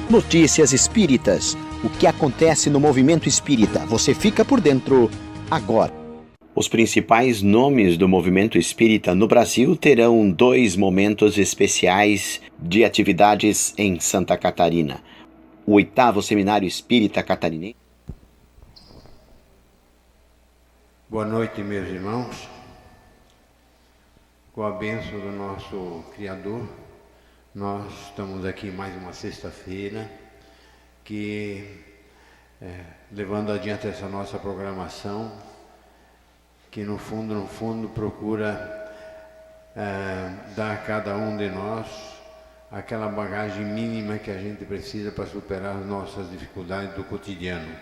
Notícias espíritas. O que acontece no movimento espírita? Você fica por dentro agora. Os principais nomes do movimento espírita no Brasil terão 2 momentos especiais de atividades em Santa Catarina. O 8º Seminário Espírita Catarinense. Boa noite, meus irmãos. Com a bênção do nosso Criador, nós estamos aqui mais uma sexta-feira, levando adiante essa nossa programação, que no fundo procura dar a cada um de nós aquela bagagem mínima que a gente precisa para superar as nossas dificuldades do cotidiano.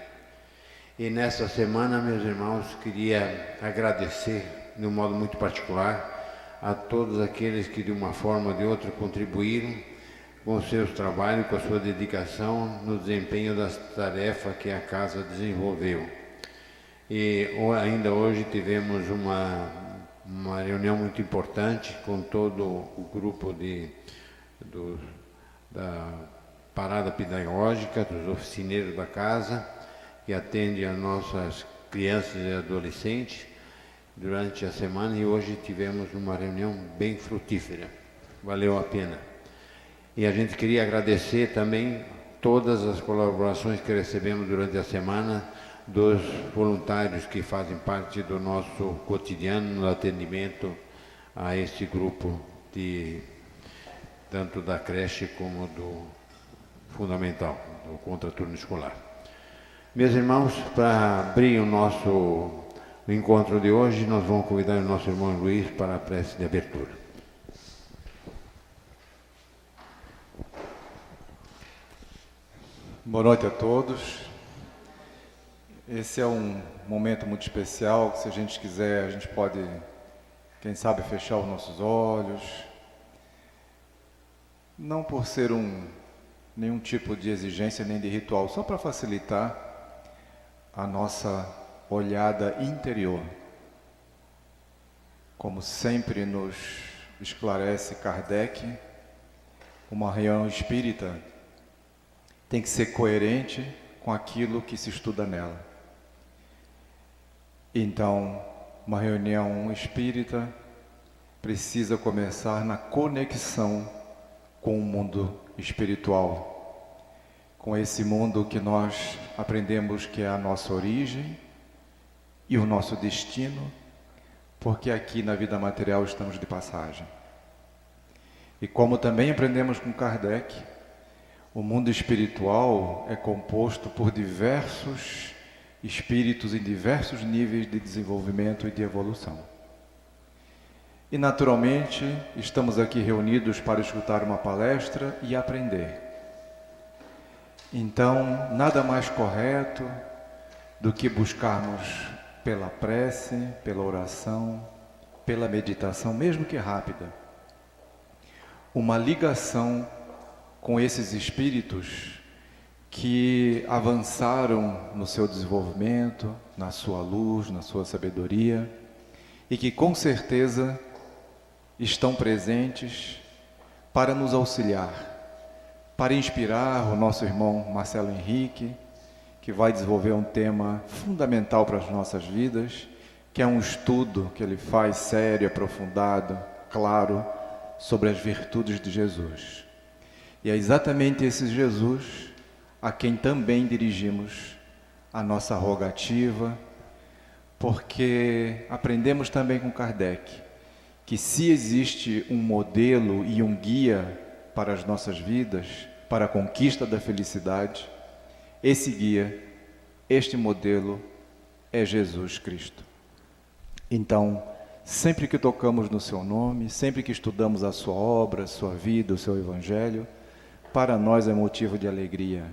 E nesta semana, meus irmãos, queria agradecer de um modo muito particular a todos aqueles que de uma forma ou de outra contribuíram com os seus trabalhos, com a sua dedicação no desempenho das tarefas que a casa desenvolveu. E ainda hoje tivemos uma reunião muito importante com todo o grupo da parada pedagógica, dos oficineiros da casa, que atende as nossas crianças e adolescentes durante a semana, e hoje tivemos uma reunião bem frutífera, valeu a pena. E a gente queria agradecer também todas as colaborações que recebemos durante a semana dos voluntários que fazem parte do nosso cotidiano no atendimento a este grupo, tanto da creche como do fundamental, do contraturno escolar. Meus irmãos, para abrir o nosso encontro de hoje, nós vamos convidar o nosso irmão Luiz para a prece de abertura. Boa noite a todos. Esse é um momento muito especial, que se a gente quiser, a gente pode, quem sabe, fechar os nossos olhos. Não por ser nenhum tipo de exigência nem de ritual, só para facilitar a nossa olhada interior. Como sempre nos esclarece Kardec, uma reunião espírita tem que ser coerente com aquilo que se estuda nela. Então, uma reunião espírita precisa começar na conexão com o mundo espiritual, com esse mundo que nós aprendemos que é a nossa origem e o nosso destino, porque aqui na vida material estamos de passagem. E como também aprendemos com Kardec, o mundo espiritual é composto por diversos espíritos em diversos níveis de desenvolvimento e de evolução. E naturalmente estamos aqui reunidos para escutar uma palestra e aprender. Então, nada mais correto do que buscarmos pela prece, pela oração, pela meditação, mesmo que rápida, uma ligação com esses espíritos que avançaram no seu desenvolvimento, na sua luz, na sua sabedoria, e que com certeza estão presentes para nos auxiliar, para inspirar o nosso irmão Marcelo Henrique, que vai desenvolver um tema fundamental para as nossas vidas, que é um estudo que ele faz sério, aprofundado, claro, sobre as virtudes de Jesus. E é exatamente esse Jesus a quem também dirigimos a nossa rogativa, porque aprendemos também com Kardec que se existe um modelo e um guia para as nossas vidas, para a conquista da felicidade, esse guia, este modelo é Jesus Cristo. Então, sempre que tocamos no seu nome, sempre que estudamos a sua obra, a sua vida, o seu evangelho, para nós é motivo de alegria.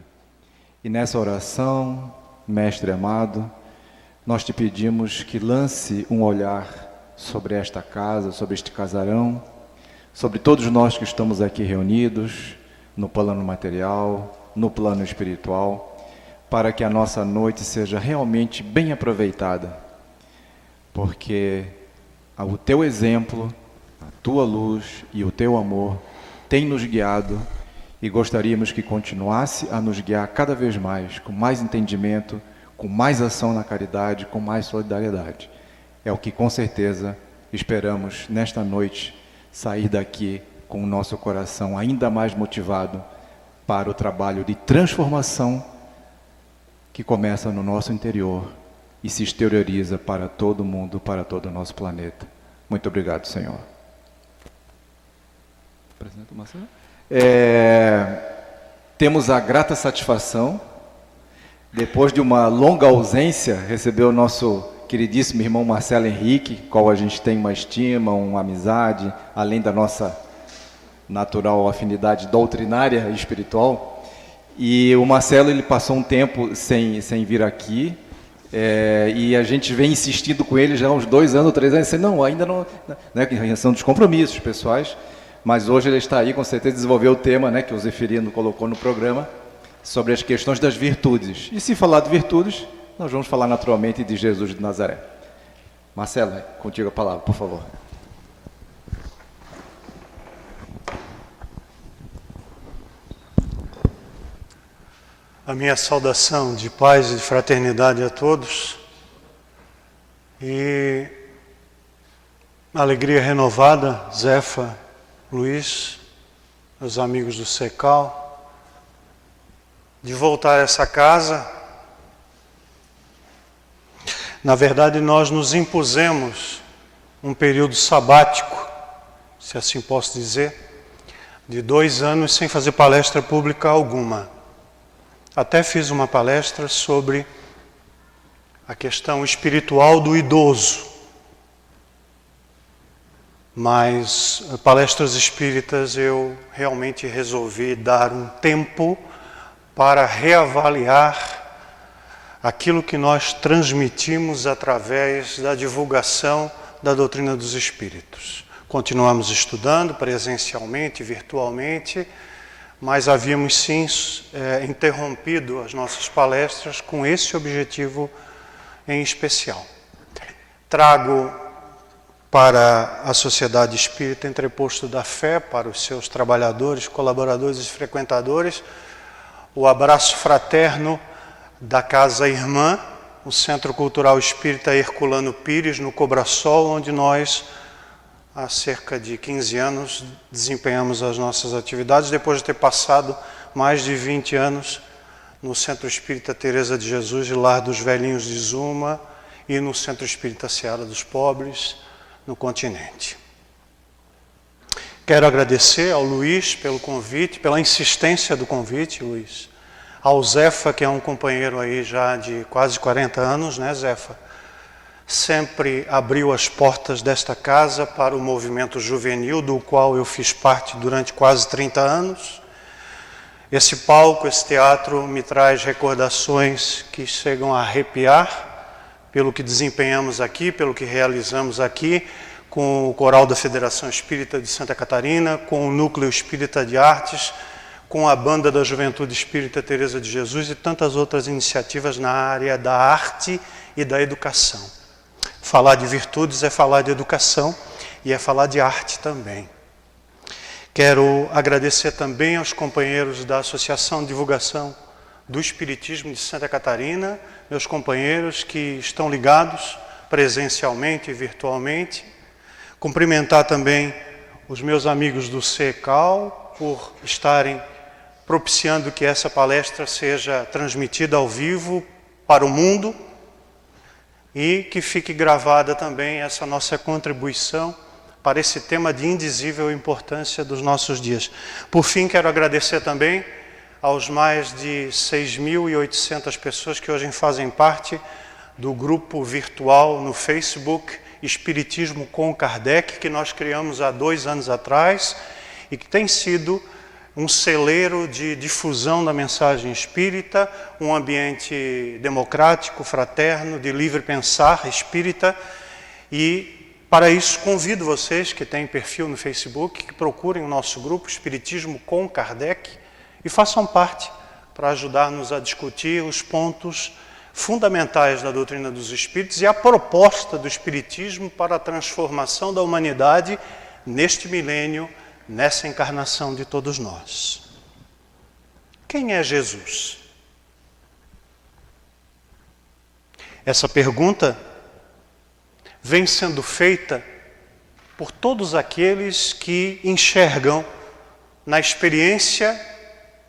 E nessa oração, Mestre amado, nós te pedimos que lance um olhar sobre esta casa, sobre este casarão, sobre todos nós que estamos aqui reunidos, no plano material, no plano espiritual, para que a nossa noite seja realmente bem aproveitada, porque o teu exemplo, a tua luz e o teu amor têm nos guiado e gostaríamos que continuasse a nos guiar cada vez mais, com mais entendimento, com mais ação na caridade, com mais solidariedade. É o que com certeza esperamos nesta noite sair daqui com o nosso coração ainda mais motivado para o trabalho de transformação que começa no nosso interior e se exterioriza para todo o mundo, para todo o nosso planeta. Muito obrigado, Senhor. Presidente Marcelo? Temos a grata satisfação, depois de uma longa ausência, receber o nosso queridíssimo irmão Marcelo Henrique, qual a gente tem uma estima, uma amizade, além da nossa natural afinidade doutrinária e espiritual. E o Marcelo, ele passou um tempo sem vir aqui, e a gente vem insistindo com ele já há uns 2 anos, 3 anos, não, ainda não, né, que são dos compromissos pessoais, mas hoje ele está aí, com certeza desenvolveu o tema, né, que o Zeferino colocou no programa, sobre as questões das virtudes. E se falar de virtudes, nós vamos falar naturalmente de Jesus de Nazaré. Marcelo, contigo a palavra, por favor. A minha saudação de paz e de fraternidade a todos, e alegria renovada, Zefa, Luiz, meus amigos do Secal, de voltar a essa casa. Na verdade, nós nos impusemos um período sabático, se assim posso dizer, de 2 anos sem fazer palestra pública alguma. Até fiz uma palestra sobre a questão espiritual do idoso. Mas palestras espíritas eu realmente resolvi dar um tempo para reavaliar aquilo que nós transmitimos através da divulgação da doutrina dos espíritos. Continuamos estudando presencialmente, virtualmente, mas havíamos sim interrompido as nossas palestras com esse objetivo em especial. Trago para a Sociedade Espírita Entreposto da Fé, para os seus trabalhadores, colaboradores e frequentadores, o abraço fraterno da Casa Irmã, o Centro Cultural Espírita Herculano Pires, no Cobrasol, onde nós, há cerca de 15 anos, desempenhamos as nossas atividades, depois de ter passado mais de 20 anos no Centro Espírita Teresa de Jesus, de Lar dos Velhinhos de Zuma, e no Centro Espírita Seara dos Pobres, no continente. Quero agradecer ao Luiz pelo convite, pela insistência do convite, Luiz. Ao Zefa, que é um companheiro aí já de quase 40 anos, né, Zefa? Sempre abriu as portas desta casa para o movimento juvenil, do qual eu fiz parte durante quase 30 anos. Esse palco, esse teatro me traz recordações que chegam a arrepiar pelo que desempenhamos aqui, pelo que realizamos aqui, com o Coral da Federação Espírita de Santa Catarina, com o Núcleo Espírita de Artes, com a Banda da Juventude Espírita Teresa de Jesus e tantas outras iniciativas na área da arte e da educação. Falar de virtudes é falar de educação e é falar de arte também. Quero agradecer também aos companheiros da Associação de Divulgação do Espiritismo de Santa Catarina, meus companheiros que estão ligados presencialmente e virtualmente. Cumprimentar também os meus amigos do Secal por estarem propiciando que essa palestra seja transmitida ao vivo para o mundo e que fique gravada também essa nossa contribuição para esse tema de indizível importância dos nossos dias. Por fim, quero agradecer também aos mais de 6.800 pessoas que hoje fazem parte do grupo virtual no Facebook Espiritismo com Kardec, que nós criamos há 2 anos atrás e que tem sido um celeiro de difusão da mensagem espírita, um ambiente democrático, fraterno, de livre pensar espírita. E para isso convido vocês que têm perfil no Facebook, que procurem o nosso grupo Espiritismo com Kardec e façam parte para ajudar-nos a discutir os pontos fundamentais da doutrina dos espíritos e a proposta do espiritismo para a transformação da humanidade neste milênio, nessa encarnação de todos nós. Quem é Jesus? Essa pergunta vem sendo feita por todos aqueles que enxergam na experiência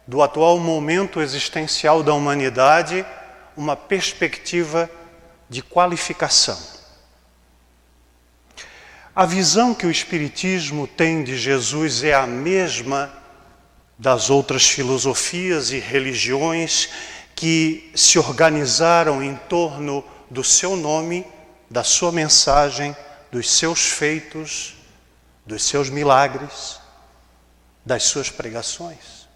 do atual momento existencial da humanidade uma perspectiva de qualificação. A visão que o Espiritismo tem de Jesus é a mesma das outras filosofias e religiões que se organizaram em torno do seu nome, da sua mensagem, dos seus feitos, dos seus milagres, das suas pregações.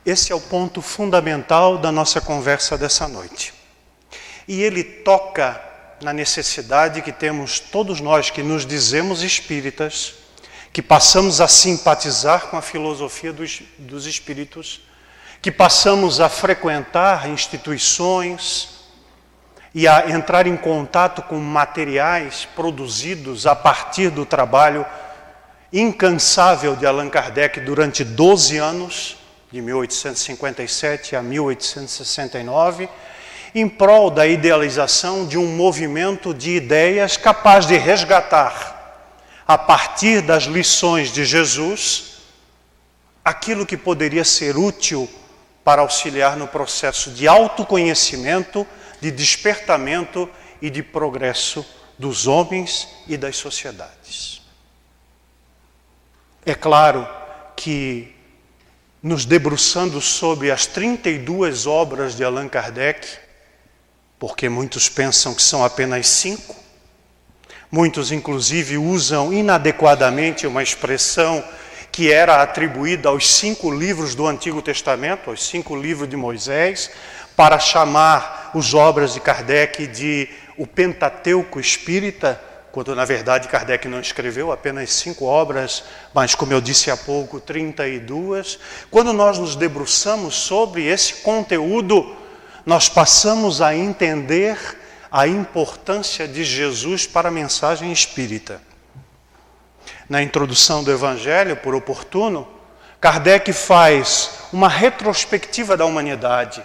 Esse é o ponto fundamental da nossa conversa dessa noite. E ele toca na necessidade que temos todos nós que nos dizemos espíritas, que passamos a simpatizar com a filosofia dos espíritos, que passamos a frequentar instituições e a entrar em contato com materiais produzidos a partir do trabalho incansável de Allan Kardec durante 12 anos, de 1857 a 1869, em prol da idealização de um movimento de ideias capaz de resgatar, a partir das lições de Jesus, aquilo que poderia ser útil para auxiliar no processo de autoconhecimento, de despertamento e de progresso dos homens e das sociedades. É claro que, nos debruçando sobre as 32 obras de Allan Kardec, porque muitos pensam que são apenas 5, muitos inclusive usam inadequadamente uma expressão que era atribuída aos 5 livros do Antigo Testamento, aos 5 livros de Moisés, para chamar as obras de Kardec de o Pentateuco Espírita, quando na verdade Kardec não escreveu apenas 5 obras, mas como eu disse há pouco, 32. Quando nós nos debruçamos sobre esse conteúdo, nós passamos a entender a importância de Jesus para a mensagem espírita. Na introdução do Evangelho, por oportuno, Kardec faz uma retrospectiva da humanidade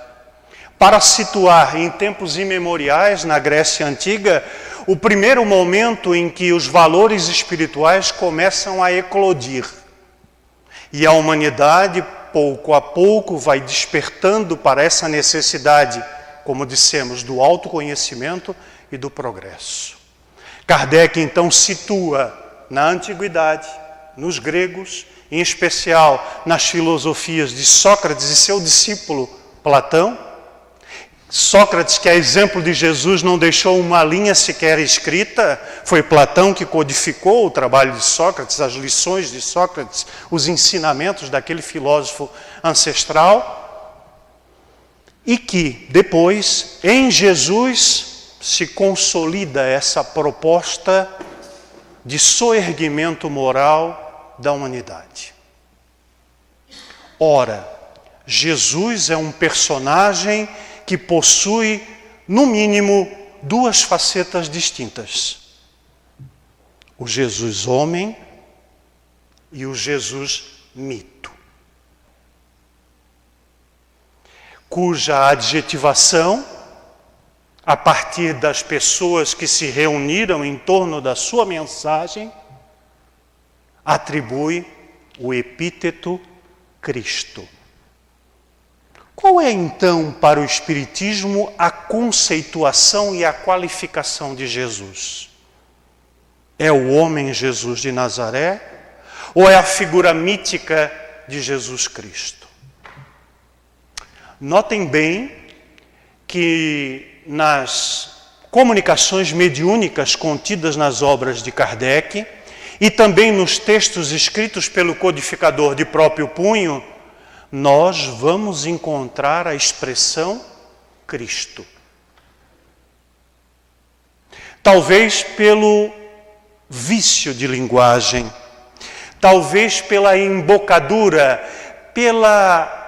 para situar em tempos imemoriais, na Grécia Antiga, o primeiro momento em que os valores espirituais começam a eclodir. E a humanidade, pouco a pouco, vai despertando para essa necessidade, como dissemos, do autoconhecimento e do progresso. Kardec, então, situa na antiguidade, nos gregos, em especial nas filosofias de Sócrates e seu discípulo Platão. Sócrates, que é exemplo de Jesus, não deixou uma linha sequer escrita. Foi Platão que codificou o trabalho de Sócrates, as lições de Sócrates, os ensinamentos daquele filósofo ancestral. E que depois, em Jesus, se consolida essa proposta de soerguimento moral da humanidade. Ora, Jesus é um personagem que possui, no mínimo, 2 facetas distintas. O Jesus homem e o Jesus mito, cuja adjetivação, a partir das pessoas que se reuniram em torno da sua mensagem, atribui o epíteto Cristo. Qual é, então, para o Espiritismo, a conceituação e a qualificação de Jesus? É o homem Jesus de Nazaré ou é a figura mítica de Jesus Cristo? Notem bem que nas comunicações mediúnicas contidas nas obras de Kardec e também nos textos escritos pelo codificador de próprio punho, nós vamos encontrar a expressão Cristo. Talvez pelo vício de linguagem, talvez pela embocadura, pela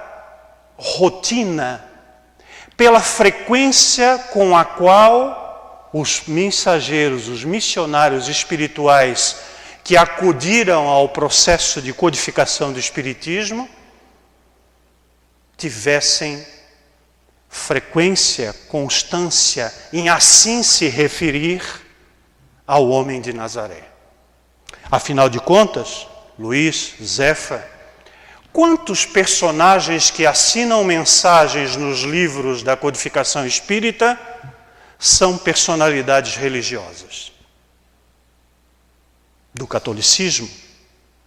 rotina, pela frequência com a qual os mensageiros, os missionários espirituais que acudiram ao processo de codificação do Espiritismo, tivessem frequência, constância em assim se referir ao homem de Nazaré. Afinal de contas, Luís, Zefa, quantos personagens que assinam mensagens nos livros da codificação espírita são personalidades religiosas? Do catolicismo,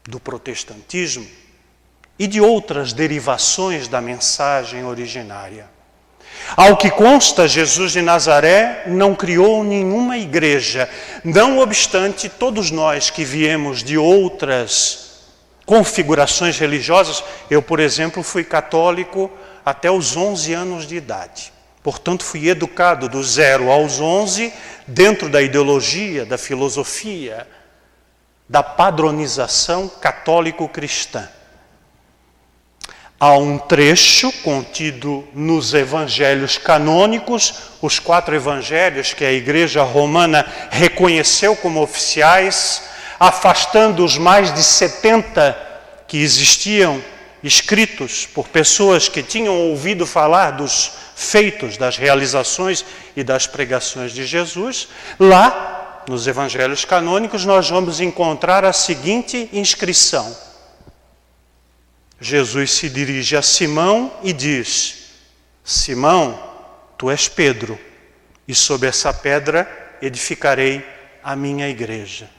do protestantismo e de outras derivações da mensagem originária. Ao que consta, Jesus de Nazaré não criou nenhuma igreja, não obstante todos nós que viemos de outras configurações religiosas. Eu, por exemplo, fui católico até os 11 anos de idade. Portanto, fui educado do 0 aos 11 dentro da ideologia, da filosofia, da padronização católico-cristã. Há um trecho contido nos evangelhos canônicos, os 4 evangelhos que a Igreja Romana reconheceu como oficiais, afastando os mais de 70 que existiam, escritos por pessoas que tinham ouvido falar dos feitos, das realizações e das pregações de Jesus. Lá, nos evangelhos canônicos, nós vamos encontrar a seguinte inscrição. Jesus se dirige a Simão e diz: Simão, tu és Pedro, e sobre essa pedra edificarei a minha igreja.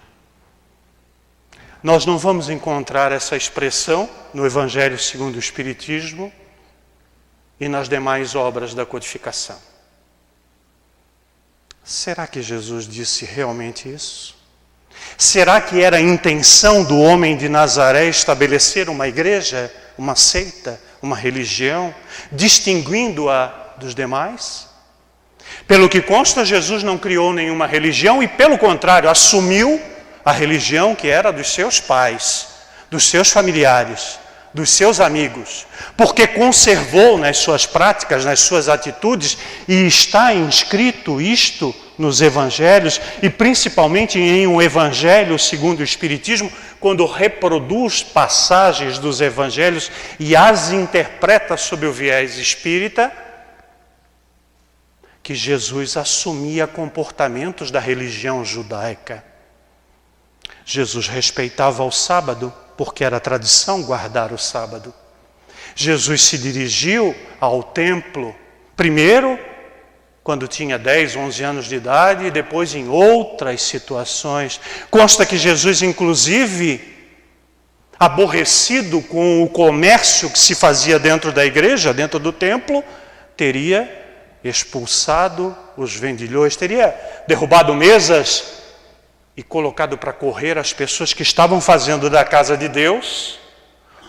Nós não vamos encontrar essa expressão no Evangelho segundo o Espiritismo e nas demais obras da codificação. Será que Jesus disse realmente isso? Será que era a intenção do homem de Nazaré estabelecer uma igreja, uma seita, uma religião, distinguindo-a dos demais? Pelo que consta, Jesus não criou nenhuma religião e, pelo contrário, assumiu a religião que era dos seus pais, dos seus familiares, dos seus amigos, porque conservou nas suas práticas, nas suas atitudes, e está inscrito isto nos evangelhos, e principalmente em um evangelho segundo o Espiritismo, quando reproduz passagens dos evangelhos e as interpreta sob o viés espírita, que Jesus assumia comportamentos da religião judaica. Jesus respeitava o sábado, porque era tradição guardar o sábado. Jesus se dirigiu ao templo, primeiro, quando tinha 10, 11 anos de idade, e depois em outras situações. Consta que Jesus, inclusive, aborrecido com o comércio que se fazia dentro da igreja, dentro do templo, teria expulsado os vendilhões, teria derrubado mesas e colocado para correr as pessoas que estavam fazendo da casa de Deus,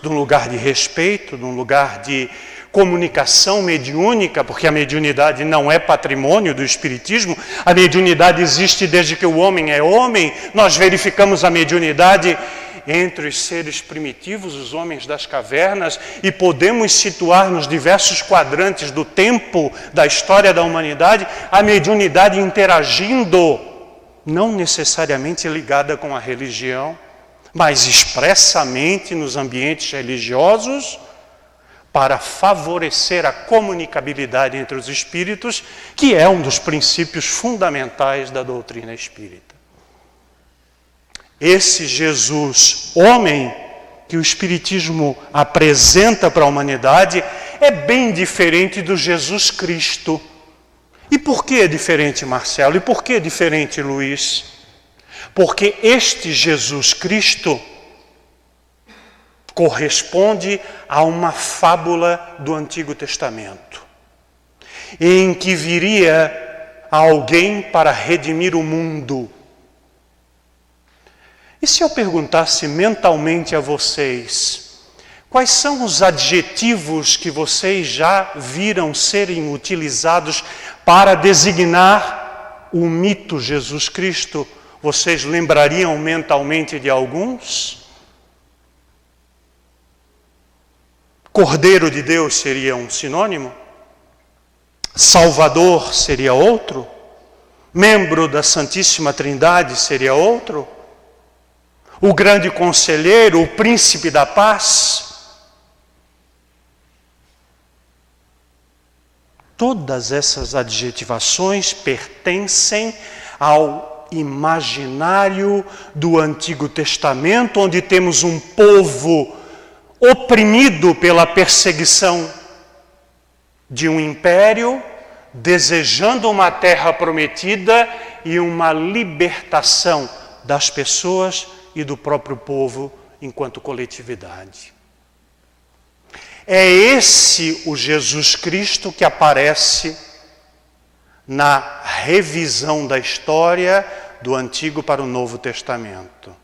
de um lugar de respeito, de um lugar de comunicação mediúnica, porque a mediunidade não é patrimônio do Espiritismo, a mediunidade existe desde que o homem é homem. Nós verificamos a mediunidade entre os seres primitivos, os homens das cavernas, e podemos situar nos diversos quadrantes do tempo da história da humanidade a mediunidade interagindo, não necessariamente ligada com a religião, mas expressamente nos ambientes religiosos, para favorecer a comunicabilidade entre os espíritos, que é um dos princípios fundamentais da doutrina espírita. Esse Jesus, homem, que o Espiritismo apresenta para a humanidade, é bem diferente do Jesus Cristo. E por que é diferente, Marcelo? E por que é diferente, Luís? Porque este Jesus Cristo corresponde a uma fábula do Antigo Testamento, em que viria alguém para redimir o mundo. E se eu perguntasse mentalmente a vocês, quais são os adjetivos que vocês já viram serem utilizados para designar o mito Jesus Cristo? Vocês lembrariam mentalmente de alguns? Cordeiro de Deus seria um sinônimo? Salvador seria outro? Membro da Santíssima Trindade seria outro? O grande conselheiro, o príncipe da paz? Todas essas adjetivações pertencem ao imaginário do Antigo Testamento, onde temos um povo oprimido pela perseguição de um império, desejando uma terra prometida e uma libertação das pessoas e do próprio povo enquanto coletividade. É esse o Jesus Cristo que aparece na revisão da história do Antigo para o Novo Testamento.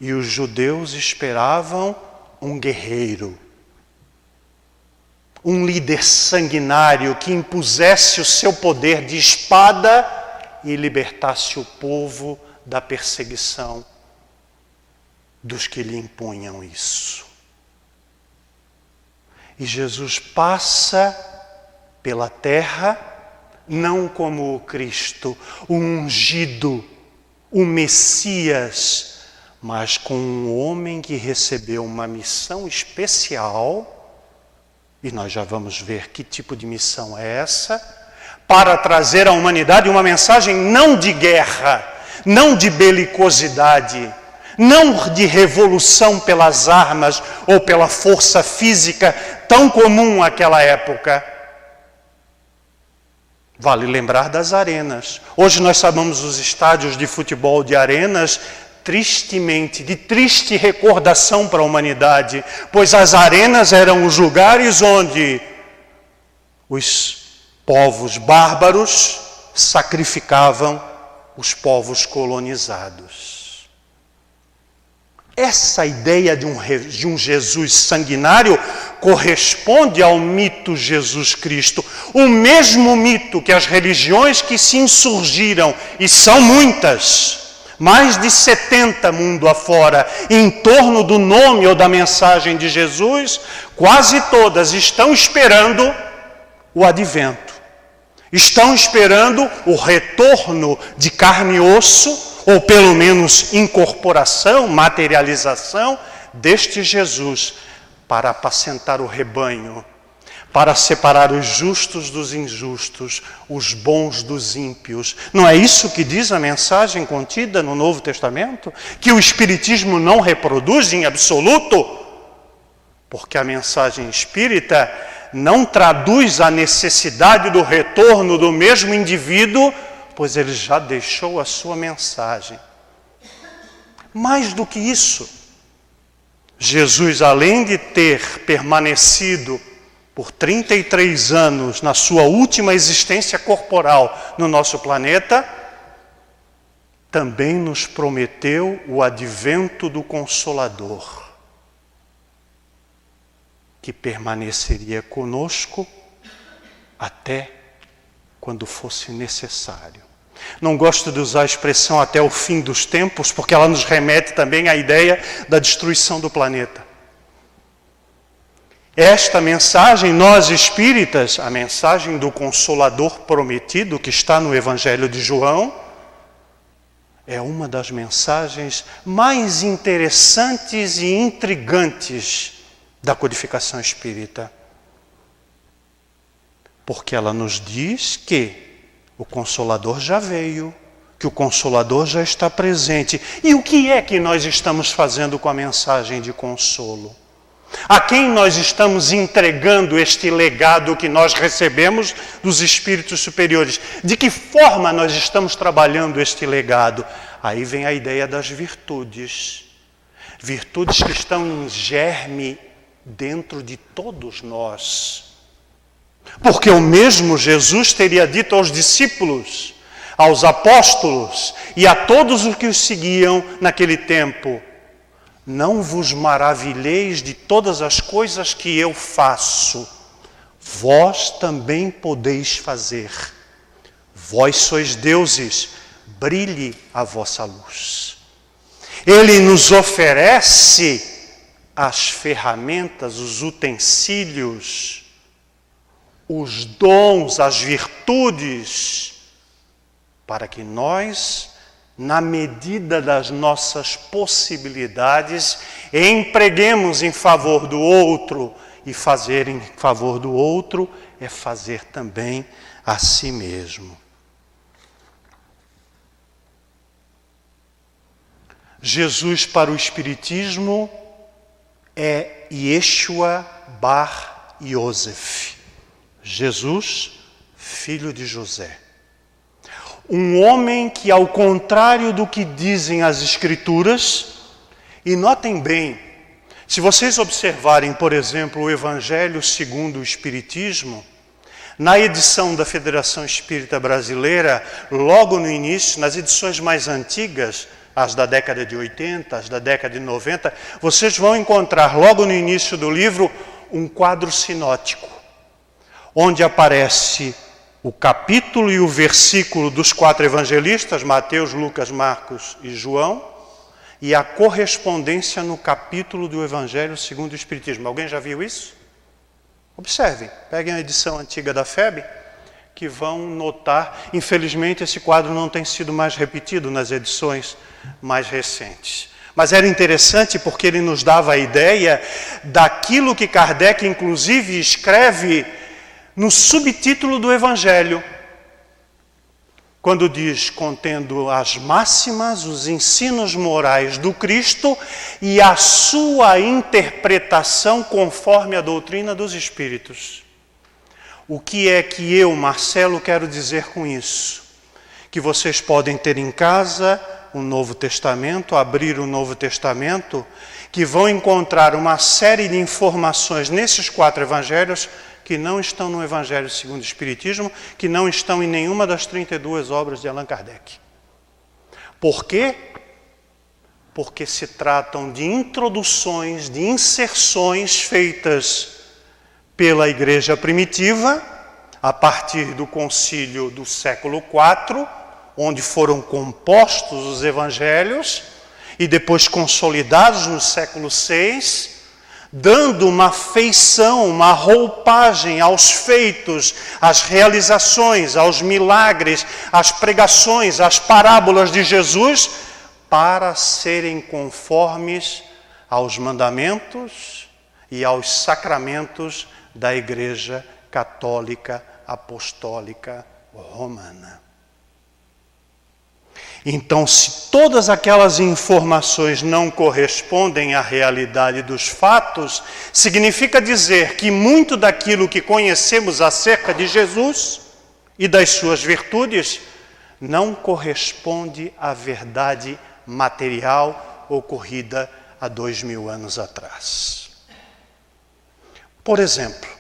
E os judeus esperavam um guerreiro, um líder sanguinário que impusesse o seu poder de espada e libertasse o povo da perseguição dos que lhe impunham isso. E Jesus passa pela terra, não como o Cristo, o ungido, o Messias, mas com um homem que recebeu uma missão especial, e nós já vamos ver que tipo de missão é essa, para trazer à humanidade uma mensagem não de guerra, não de belicosidade, não de revolução pelas armas ou pela força física tão comum àquela época. Vale lembrar das arenas. Hoje nós chamamos os estádios de futebol de arenas, tristemente, de triste recordação para a humanidade, pois as arenas eram os lugares onde os povos bárbaros sacrificavam os povos colonizados. Essa ideia de um Jesus sanguinário corresponde ao mito Jesus Cristo. O mesmo mito que as religiões que se insurgiram, e são muitas, mais de 70 mundo afora, em torno do nome ou da mensagem de Jesus, quase todas estão esperando o advento. Estão esperando o retorno de carne e osso, ou pelo menos incorporação, materialização deste Jesus, para apacentar o rebanho, para separar os justos dos injustos, os bons dos ímpios. Não é isso que diz a mensagem contida no Novo Testamento? Que o Espiritismo não reproduz em absoluto? Porque a mensagem espírita não traduz a necessidade do retorno do mesmo indivíduo, pois ele já deixou a sua mensagem. Mais do que isso, Jesus, além de ter permanecido por 33 anos na sua última existência corporal no nosso planeta, também nos prometeu o advento do Consolador, que permaneceria conosco até quando fosse necessário. Não gosto de usar a expressão até o fim dos tempos, porque ela nos remete também à ideia da destruição do planeta. Esta mensagem, nós espíritas, a mensagem do Consolador prometido, que está no Evangelho de João, é uma das mensagens mais interessantes e intrigantes da codificação espírita. Porque ela nos diz que o Consolador já veio, que o Consolador já está presente. E o que é que nós estamos fazendo com a mensagem de consolo? A quem nós estamos entregando este legado que nós recebemos dos espíritos superiores? De que forma nós estamos trabalhando este legado? Aí vem a ideia das virtudes. Virtudes que estão em germe dentro de todos nós. Porque o mesmo Jesus teria dito aos discípulos, aos apóstolos e a todos os que os seguiam naquele tempo: não vos maravilheis de todas as coisas que eu faço, vós também podeis fazer. Vós sois deuses, brilhe a vossa luz. Ele nos oferece as ferramentas, os utensílios, os dons, as virtudes, para que nós, na medida das nossas possibilidades, empreguemos em favor do outro e fazer em favor do outro é fazer também a si mesmo. Jesus para o Espiritismo é Yeshua Bar Yosef. Jesus, filho de José. Um homem que, ao contrário do que dizem as Escrituras, e notem bem, se vocês observarem, por exemplo, o Evangelho segundo o Espiritismo, na edição da Federação Espírita Brasileira, logo no início, nas edições mais antigas, as da década de 80, as da década de 90, vocês vão encontrar logo no início do livro um quadro sinótico, onde aparece o capítulo e o versículo dos 4 evangelistas, Mateus, Lucas, Marcos e João, e a correspondência no capítulo do Evangelho segundo o Espiritismo. Alguém já viu isso? Observem, peguem a edição antiga da FEB, que vão notar, infelizmente esse quadro não tem sido mais repetido nas edições mais recentes. Mas era interessante porque ele nos dava a ideia daquilo que Kardec inclusive escreve no subtítulo do Evangelho, quando diz, contendo as máximas, os ensinos morais do Cristo e a sua interpretação conforme a doutrina dos Espíritos. O que é que eu, Marcelo, quero dizer com isso? Que vocês podem ter em casa o Novo Testamento, abrir o Novo Testamento, que vão encontrar uma série de informações nesses 4 evangelhos que não estão no Evangelho segundo o Espiritismo, que não estão em nenhuma das 32 obras de Allan Kardec. Por quê? Porque se tratam de introduções, de inserções feitas pela Igreja Primitiva, a partir do concílio do século IV, onde foram compostos os Evangelhos, e depois consolidados no século VI, dando uma feição, uma roupagem aos feitos, às realizações, aos milagres, às pregações, às parábolas de Jesus, para serem conformes aos mandamentos e aos sacramentos da Igreja Católica Apostólica Romana. Então, se todas aquelas informações não correspondem à realidade dos fatos, significa dizer que muito daquilo que conhecemos acerca de Jesus e das suas virtudes não corresponde à verdade material ocorrida há 2000 anos atrás. Por exemplo,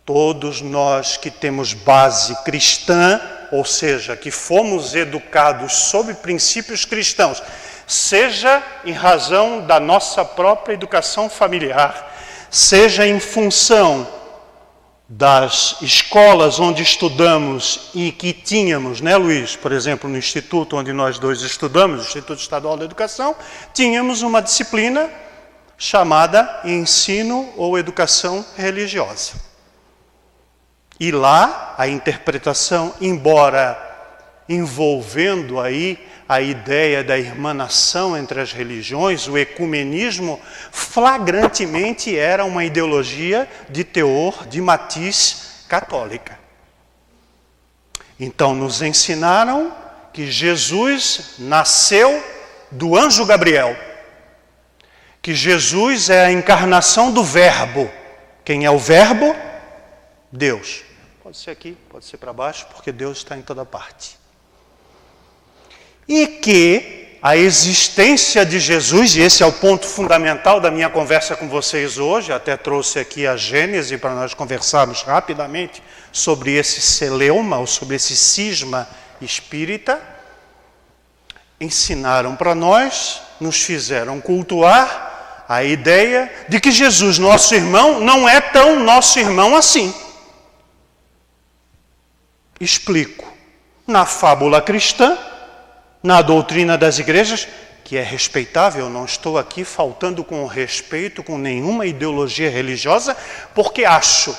todos nós que temos base cristã, ou seja, que fomos educados sob princípios cristãos, seja em razão da nossa própria educação familiar, seja em função das escolas onde estudamos e que tínhamos, né, Luiz? Por exemplo, no instituto onde nós dois estudamos, o Instituto Estadual da Educação, tínhamos uma disciplina chamada ensino ou educação religiosa. E lá, a interpretação, embora envolvendo aí a ideia da irmanação entre as religiões, o ecumenismo, flagrantemente era uma ideologia de teor, de matiz católica. Então, nos ensinaram que Jesus nasceu do anjo Gabriel, que Jesus é a encarnação do Verbo. Quem é o Verbo? Deus. Pode ser aqui, pode ser para baixo, porque Deus está em toda parte. E que a existência de Jesus, e esse é o ponto fundamental da minha conversa com vocês hoje, até trouxe aqui a Gênese para nós conversarmos rapidamente sobre esse celeuma, ou sobre esse cisma espírita, ensinaram para nós, nos fizeram cultuar a ideia de que Jesus, nosso irmão, não é tão nosso irmão assim. Explico. Na fábula cristã, na doutrina das igrejas, que é respeitável, não estou aqui faltando com respeito com nenhuma ideologia religiosa, porque acho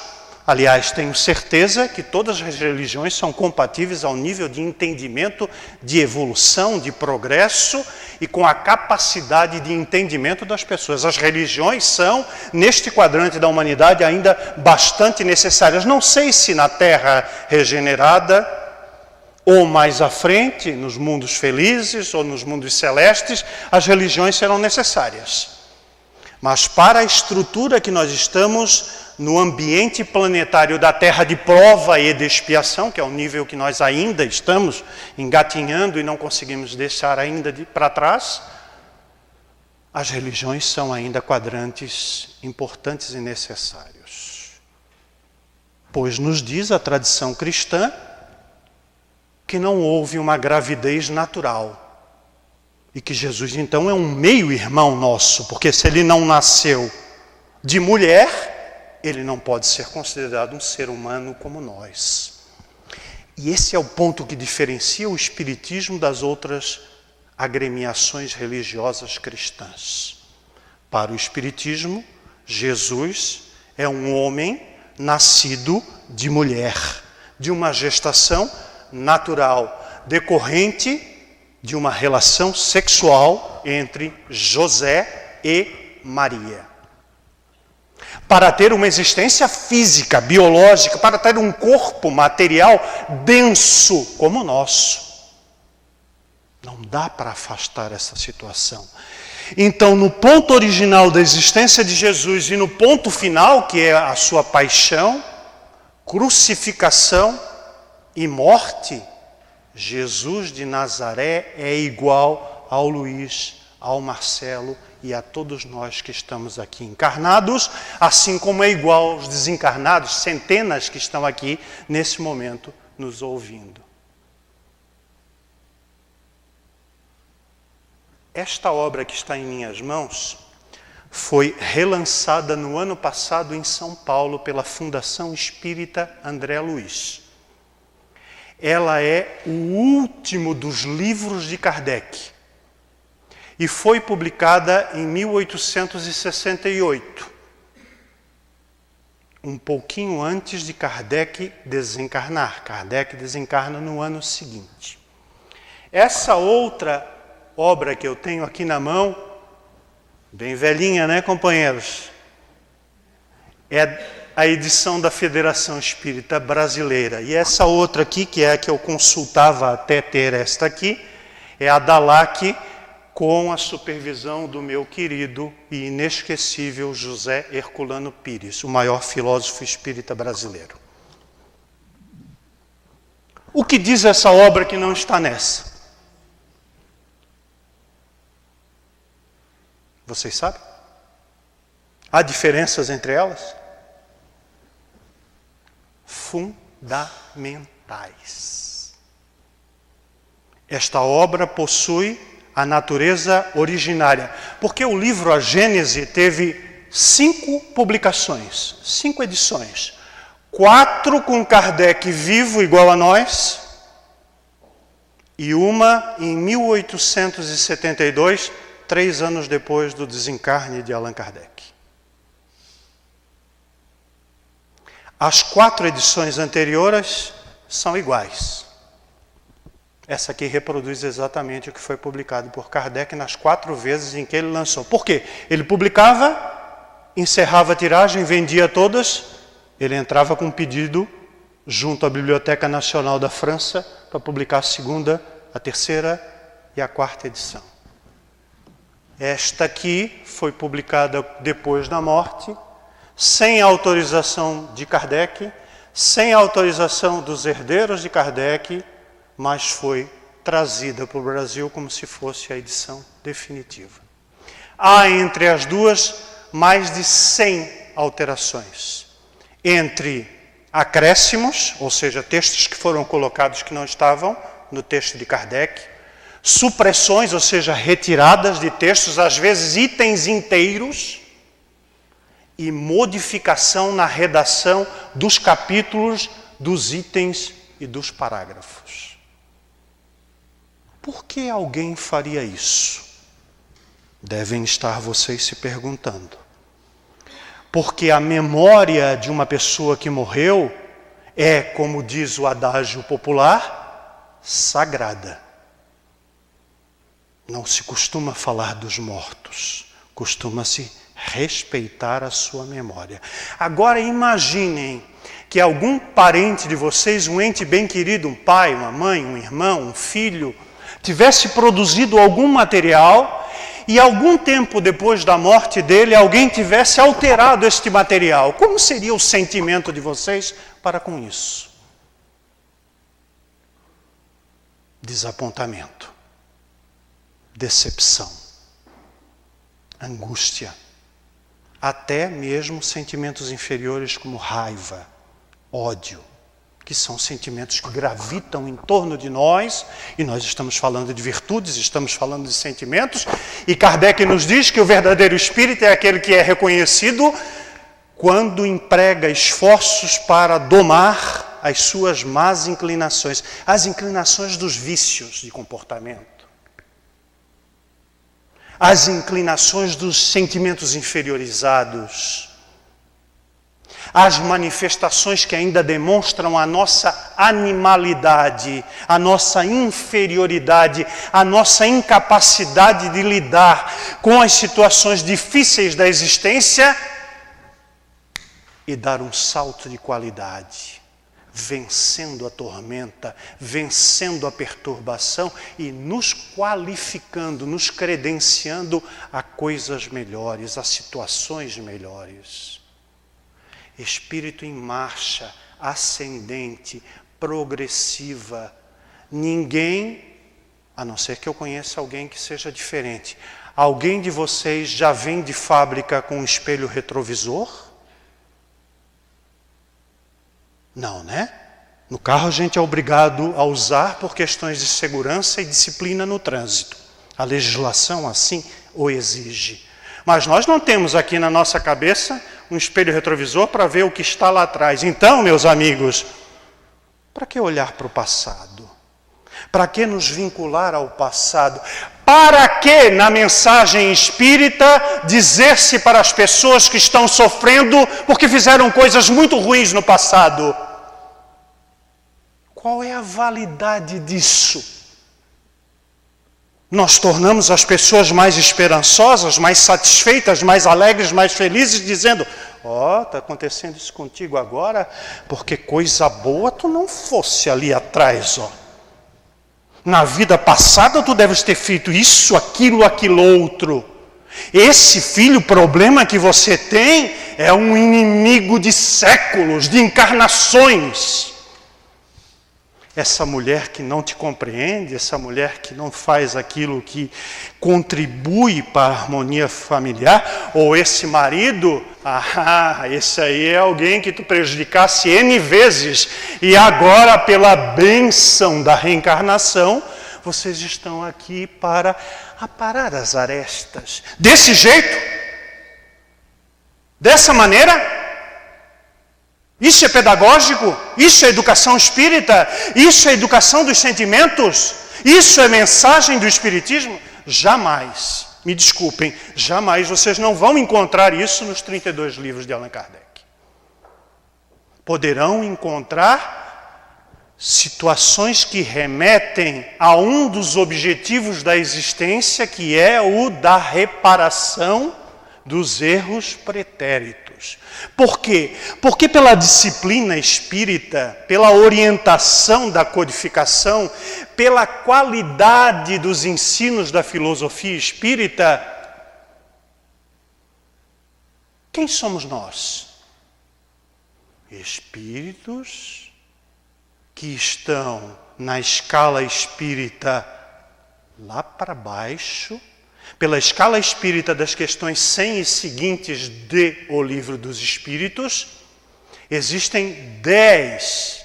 Aliás, tenho certeza que todas as religiões são compatíveis ao nível de entendimento, de evolução, de progresso e com a capacidade de entendimento das pessoas. As religiões são, neste quadrante da humanidade, ainda bastante necessárias. Não sei se na Terra regenerada ou mais à frente, nos mundos felizes ou nos mundos celestes, as religiões serão necessárias. Mas para a estrutura que nós estamos no ambiente planetário da Terra de prova e de expiação, que é o nível que nós ainda estamos engatinhando e não conseguimos deixar ainda para trás, as religiões são ainda quadrantes importantes e necessários. Pois nos diz a tradição cristã que não houve uma gravidez natural. E que Jesus, então, é um meio-irmão nosso, porque se ele não nasceu de mulher, ele não pode ser considerado um ser humano como nós. E esse é o ponto que diferencia o Espiritismo das outras agremiações religiosas cristãs. Para o Espiritismo, Jesus é um homem nascido de mulher, de uma gestação natural, decorrente de uma relação sexual entre José e Maria. Para ter uma existência física, biológica, para ter um corpo material denso como o nosso. Não dá para afastar essa situação. Então, no ponto original da existência de Jesus e no ponto final, que é a sua paixão, crucificação e morte, Jesus de Nazaré é igual ao Luiz, ao Marcelo e a todos nós que estamos aqui encarnados, assim como é igual aos desencarnados, centenas que estão aqui nesse momento nos ouvindo. Esta obra que está em minhas mãos foi relançada no ano passado em São Paulo pela Fundação Espírita André Luiz. Ela é o último dos livros de Kardec e foi publicada em 1868, um pouquinho antes de Kardec desencarnar. Kardec desencarna no ano seguinte. Essa outra obra que eu tenho aqui na mão, bem velhinha, né, companheiros? É a edição da Federação Espírita Brasileira. E essa outra aqui, que é a que eu consultava até ter esta aqui, é a da LAC, com a supervisão do meu querido e inesquecível José Herculano Pires, o maior filósofo espírita brasileiro. O que diz essa obra que não está nessa? Vocês sabem? Há diferenças entre elas? Fundamentais. Esta obra possui a natureza originária, porque o livro A Gênese teve 5 publicações, 5 edições, 4 com Kardec vivo igual a nós, e uma em 1872, 3 anos depois do desencarne de Allan Kardec. As 4 edições anteriores são iguais. Essa aqui reproduz exatamente o que foi publicado por Kardec nas 4 vezes em que ele lançou. Por quê? Ele publicava, encerrava a tiragem, vendia todas, ele entrava com um pedido junto à Biblioteca Nacional da França para publicar a 2ª, a 3ª e a 4ª edição. Esta aqui foi publicada depois da morte, sem autorização de Kardec, sem autorização dos herdeiros de Kardec, mas foi trazida para o Brasil como se fosse a edição definitiva. Há entre as duas mais de 100 alterações, entre acréscimos, ou seja, textos que foram colocados que não estavam no texto de Kardec, supressões, ou seja, retiradas de textos, às vezes itens inteiros, e modificação na redação dos capítulos, dos itens e dos parágrafos. Por que alguém faria isso? Devem estar vocês se perguntando. Porque a memória de uma pessoa que morreu é, como diz o adágio popular, sagrada. Não se costuma falar dos mortos, costuma-se respeitar a sua memória. Agora imaginem que algum parente de vocês, um ente bem querido, um pai, uma mãe, um irmão, um filho, tivesse produzido algum material e algum tempo depois da morte dele, alguém tivesse alterado este material. Como seria o sentimento de vocês para com isso? Desapontamento, decepção, angústia, até mesmo sentimentos inferiores como raiva, ódio, que são sentimentos que gravitam em torno de nós, e nós estamos falando de virtudes, estamos falando de sentimentos, e Kardec nos diz que o verdadeiro espírito é aquele que é reconhecido quando emprega esforços para domar as suas más inclinações, as inclinações dos vícios de comportamento, as inclinações dos sentimentos inferiorizados, as manifestações que ainda demonstram a nossa animalidade, a nossa inferioridade, a nossa incapacidade de lidar com as situações difíceis da existência e dar um salto de qualidade, vencendo a tormenta, vencendo a perturbação e nos qualificando, nos credenciando a coisas melhores, a situações melhores. Espírito em marcha, ascendente, progressiva. Ninguém, a não ser que eu conheça alguém que seja diferente, alguém de vocês já vem de fábrica com um espelho retrovisor? Não, né? No carro a gente é obrigado a usar por questões de segurança e disciplina no trânsito. A legislação assim o exige. Mas nós não temos aqui na nossa cabeça um espelho retrovisor para ver o que está lá atrás. Então, meus amigos, para que olhar para o passado? Para que nos vincular ao passado? Para que, na mensagem espírita, dizer-se para as pessoas que estão sofrendo porque fizeram coisas muito ruins no passado? Qual é a validade disso? Nós tornamos as pessoas mais esperançosas, mais satisfeitas, mais alegres, mais felizes, dizendo: está acontecendo isso contigo agora, porque coisa boa tu não fosse ali atrás, Na vida passada tu deves ter feito isso, aquilo outro. Esse filho, problema que você tem, é um inimigo de séculos, de encarnações. Essa mulher que não te compreende, essa mulher que não faz aquilo que contribui para a harmonia familiar, ou esse marido, esse aí é alguém que tu prejudicasse N vezes, e agora, pela bênção da reencarnação, vocês estão aqui para aparar as arestas. Desse jeito? Dessa maneira? Isso é pedagógico? Isso é educação espírita? Isso é educação dos sentimentos? Isso é mensagem do espiritismo? Jamais, me desculpem, jamais vocês não vão encontrar isso nos 32 livros de Allan Kardec. Poderão encontrar situações que remetem a um dos objetivos da existência, que é o da reparação dos erros pretéritos. Por quê? Porque pela disciplina espírita, pela orientação da codificação, pela qualidade dos ensinos da filosofia espírita, quem somos nós? Espíritos que estão na escala espírita lá para baixo, pela escala espírita das questões 100 e seguintes de O Livro dos Espíritos, existem 10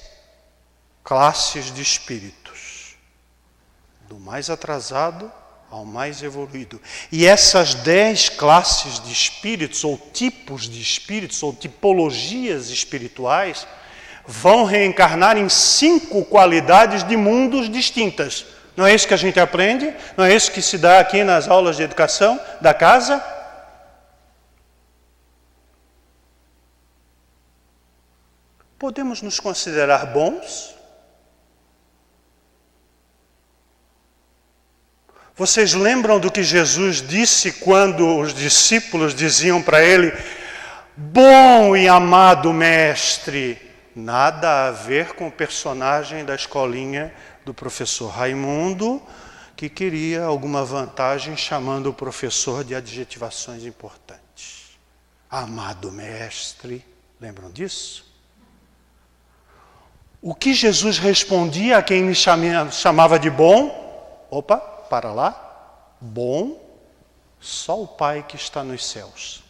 classes de espíritos, do mais atrasado ao mais evoluído. E essas 10 classes de espíritos, ou tipos de espíritos, ou tipologias espirituais, vão reencarnar em 5 qualidades de mundos distintas. Não é isso que a gente aprende? Não é isso que se dá aqui nas aulas de educação da casa? podemos nos considerar bons? Vocês lembram do que Jesus disse quando os discípulos diziam para ele: bom e amado mestre? Nada a ver com o personagem da escolinha do professor Raimundo, que queria alguma vantagem chamando o professor de adjetivações importantes. Amado mestre, lembram disso? O que Jesus respondia a quem lhe chamava de bom? Opa, para lá. Bom, só o Pai que está nos céus.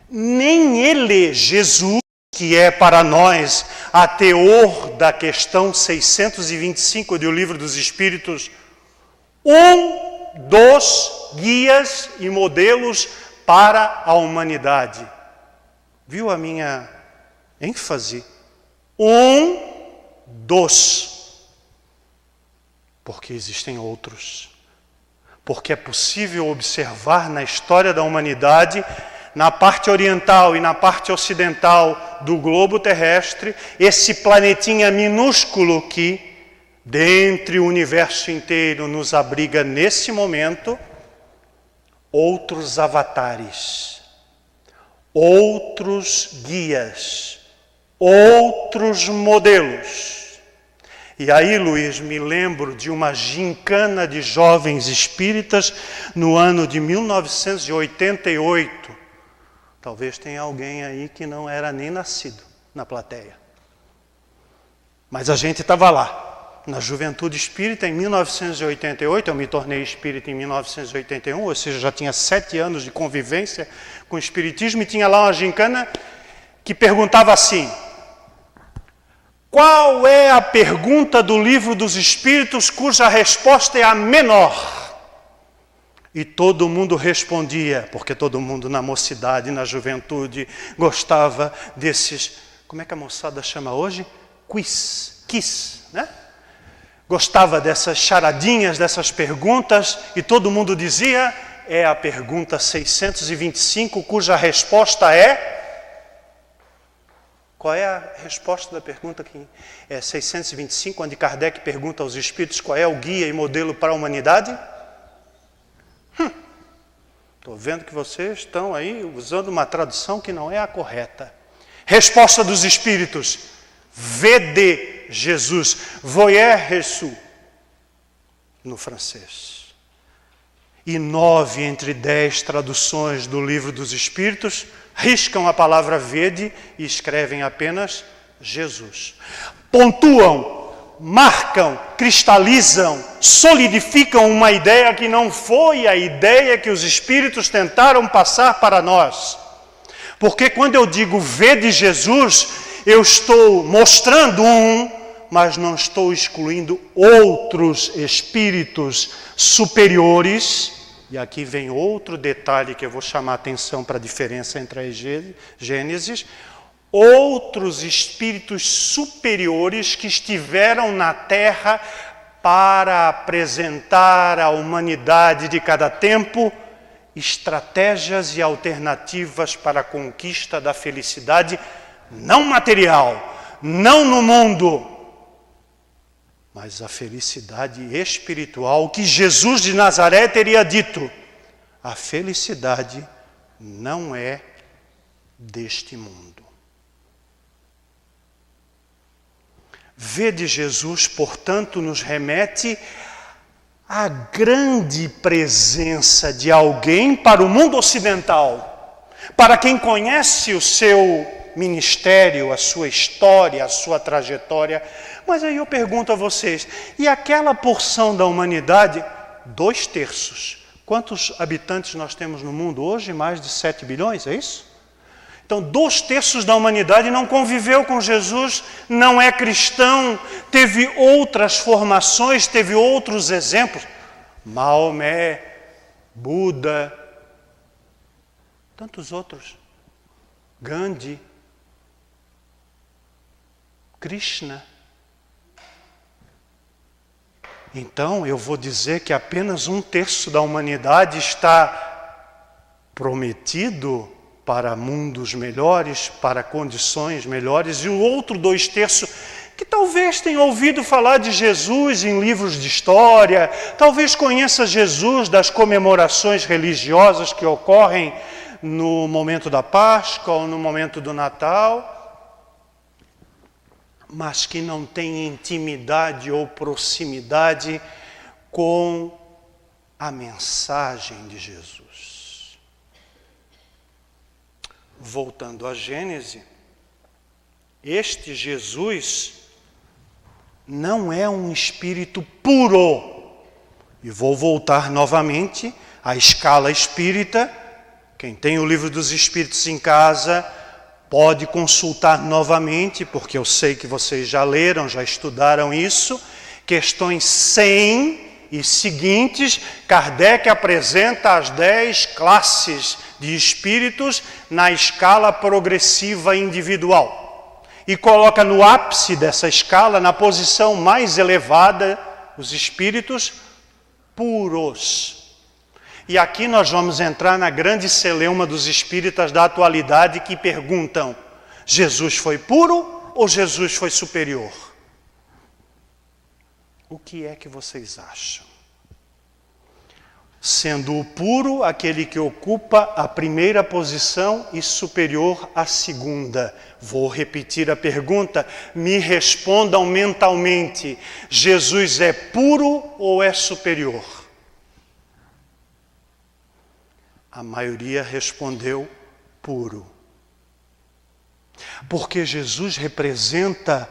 Nem ele, Jesus, que é para nós a teor da questão 625 do Livro dos Espíritos, um dos guias e modelos para a humanidade. Viu a minha ênfase? Um dos. Porque existem outros. Porque é possível observar na história da humanidade, na parte oriental e na parte ocidental do globo terrestre, esse planetinha minúsculo que, dentre o universo inteiro, nos abriga nesse momento, outros avatares, outros guias, outros modelos. E aí, Luiz, me lembro de uma gincana de jovens espíritas no ano de 1988. Talvez tenha alguém aí que não era nem nascido na plateia. Mas a gente estava lá, na Juventude Espírita, em 1988. Eu me tornei espírita em 1981, ou seja, já tinha 7 anos de convivência com o espiritismo, e tinha lá uma gincana que perguntava assim: qual é a pergunta do Livro dos Espíritos cuja resposta é a menor? E todo mundo respondia, porque todo mundo na mocidade, na juventude, gostava desses, como é que a moçada chama hoje? Quiz, né? Gostava dessas charadinhas, dessas perguntas, e todo mundo dizia, é a pergunta 625, cuja resposta é... Qual é a resposta da pergunta que é 625, onde Kardec pergunta aos espíritos qual é o guia e modelo para a humanidade? Estou vendo que vocês estão aí usando uma tradução que não é a correta. Resposta dos espíritos: Vede Jesus, voyez Jésus, no francês. E 9 entre 10 traduções do Livro dos Espíritos riscam a palavra vede e escrevem apenas Jesus. Pontuam, marcam, cristalizam, solidificam uma ideia que não foi a ideia que os Espíritos tentaram passar para nós. Porque quando eu digo vede Jesus, eu estou mostrando mas não estou excluindo outros Espíritos superiores. E aqui vem outro detalhe que eu vou chamar a atenção para a diferença entre a Gênesis. Outros espíritos superiores que estiveram na Terra para apresentar à humanidade de cada tempo estratégias e alternativas para a conquista da felicidade não material, não no mundo, mas a felicidade espiritual que Jesus de Nazaré teria dito: a felicidade não é deste mundo. Vede Jesus, portanto, nos remete à grande presença de alguém para o mundo ocidental, para quem conhece o seu ministério, a sua história, a sua trajetória. Mas aí eu pergunto a vocês, e aquela porção da humanidade, 2/3, quantos habitantes nós temos no mundo hoje? Mais de 7 bilhões, é isso? Então, 2/3 da humanidade não conviveu com Jesus, não é cristão, teve outras formações, teve outros exemplos. Maomé, Buda, tantos outros. Gandhi, Krishna. Então, eu vou dizer que apenas 1/3 da humanidade está prometido para mundos melhores, para condições melhores, e o outro 2/3 que talvez tenha ouvido falar de Jesus em livros de história, talvez conheça Jesus das comemorações religiosas que ocorrem no momento da Páscoa ou no momento do Natal, mas que não tem intimidade ou proximidade com a mensagem de Jesus. Voltando à Gênese, este Jesus não é um espírito puro. E vou voltar novamente à escala espírita. Quem tem o livro dos Espíritos em casa pode consultar novamente, porque eu sei que vocês já leram, já estudaram isso. Questões 100 e seguintes, Kardec apresenta as 10 classes de espíritos na escala progressiva individual. E coloca no ápice dessa escala, na posição mais elevada, os espíritos puros. E aqui nós vamos entrar na grande celeuma dos espíritas da atualidade que perguntam: Jesus foi puro ou Jesus foi superior? O que é que vocês acham? Sendo o puro aquele que ocupa a primeira posição e superior à segunda. Vou repetir a pergunta, me respondam mentalmente: Jesus é puro ou é superior? A maioria respondeu puro. Porque Jesus representa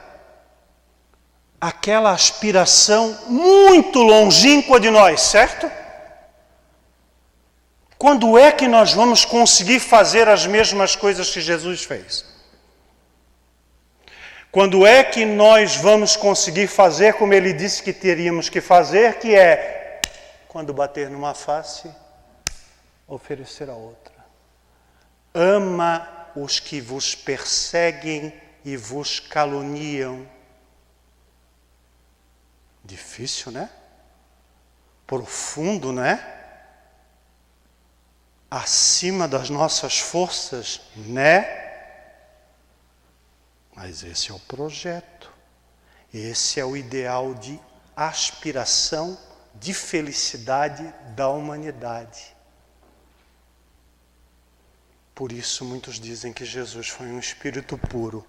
aquela aspiração muito longínqua de nós, certo? Quando é que nós vamos conseguir fazer as mesmas coisas que Jesus fez? Quando é que nós vamos conseguir fazer como ele disse que teríamos que fazer, que é, quando bater numa face, oferecer a outra. Ama os que vos perseguem e vos caluniam. Difícil, né? Profundo, né? Acima das nossas forças, né? Mas esse é o projeto. Esse é o ideal de aspiração, de felicidade da humanidade. Por isso muitos dizem que Jesus foi um espírito puro.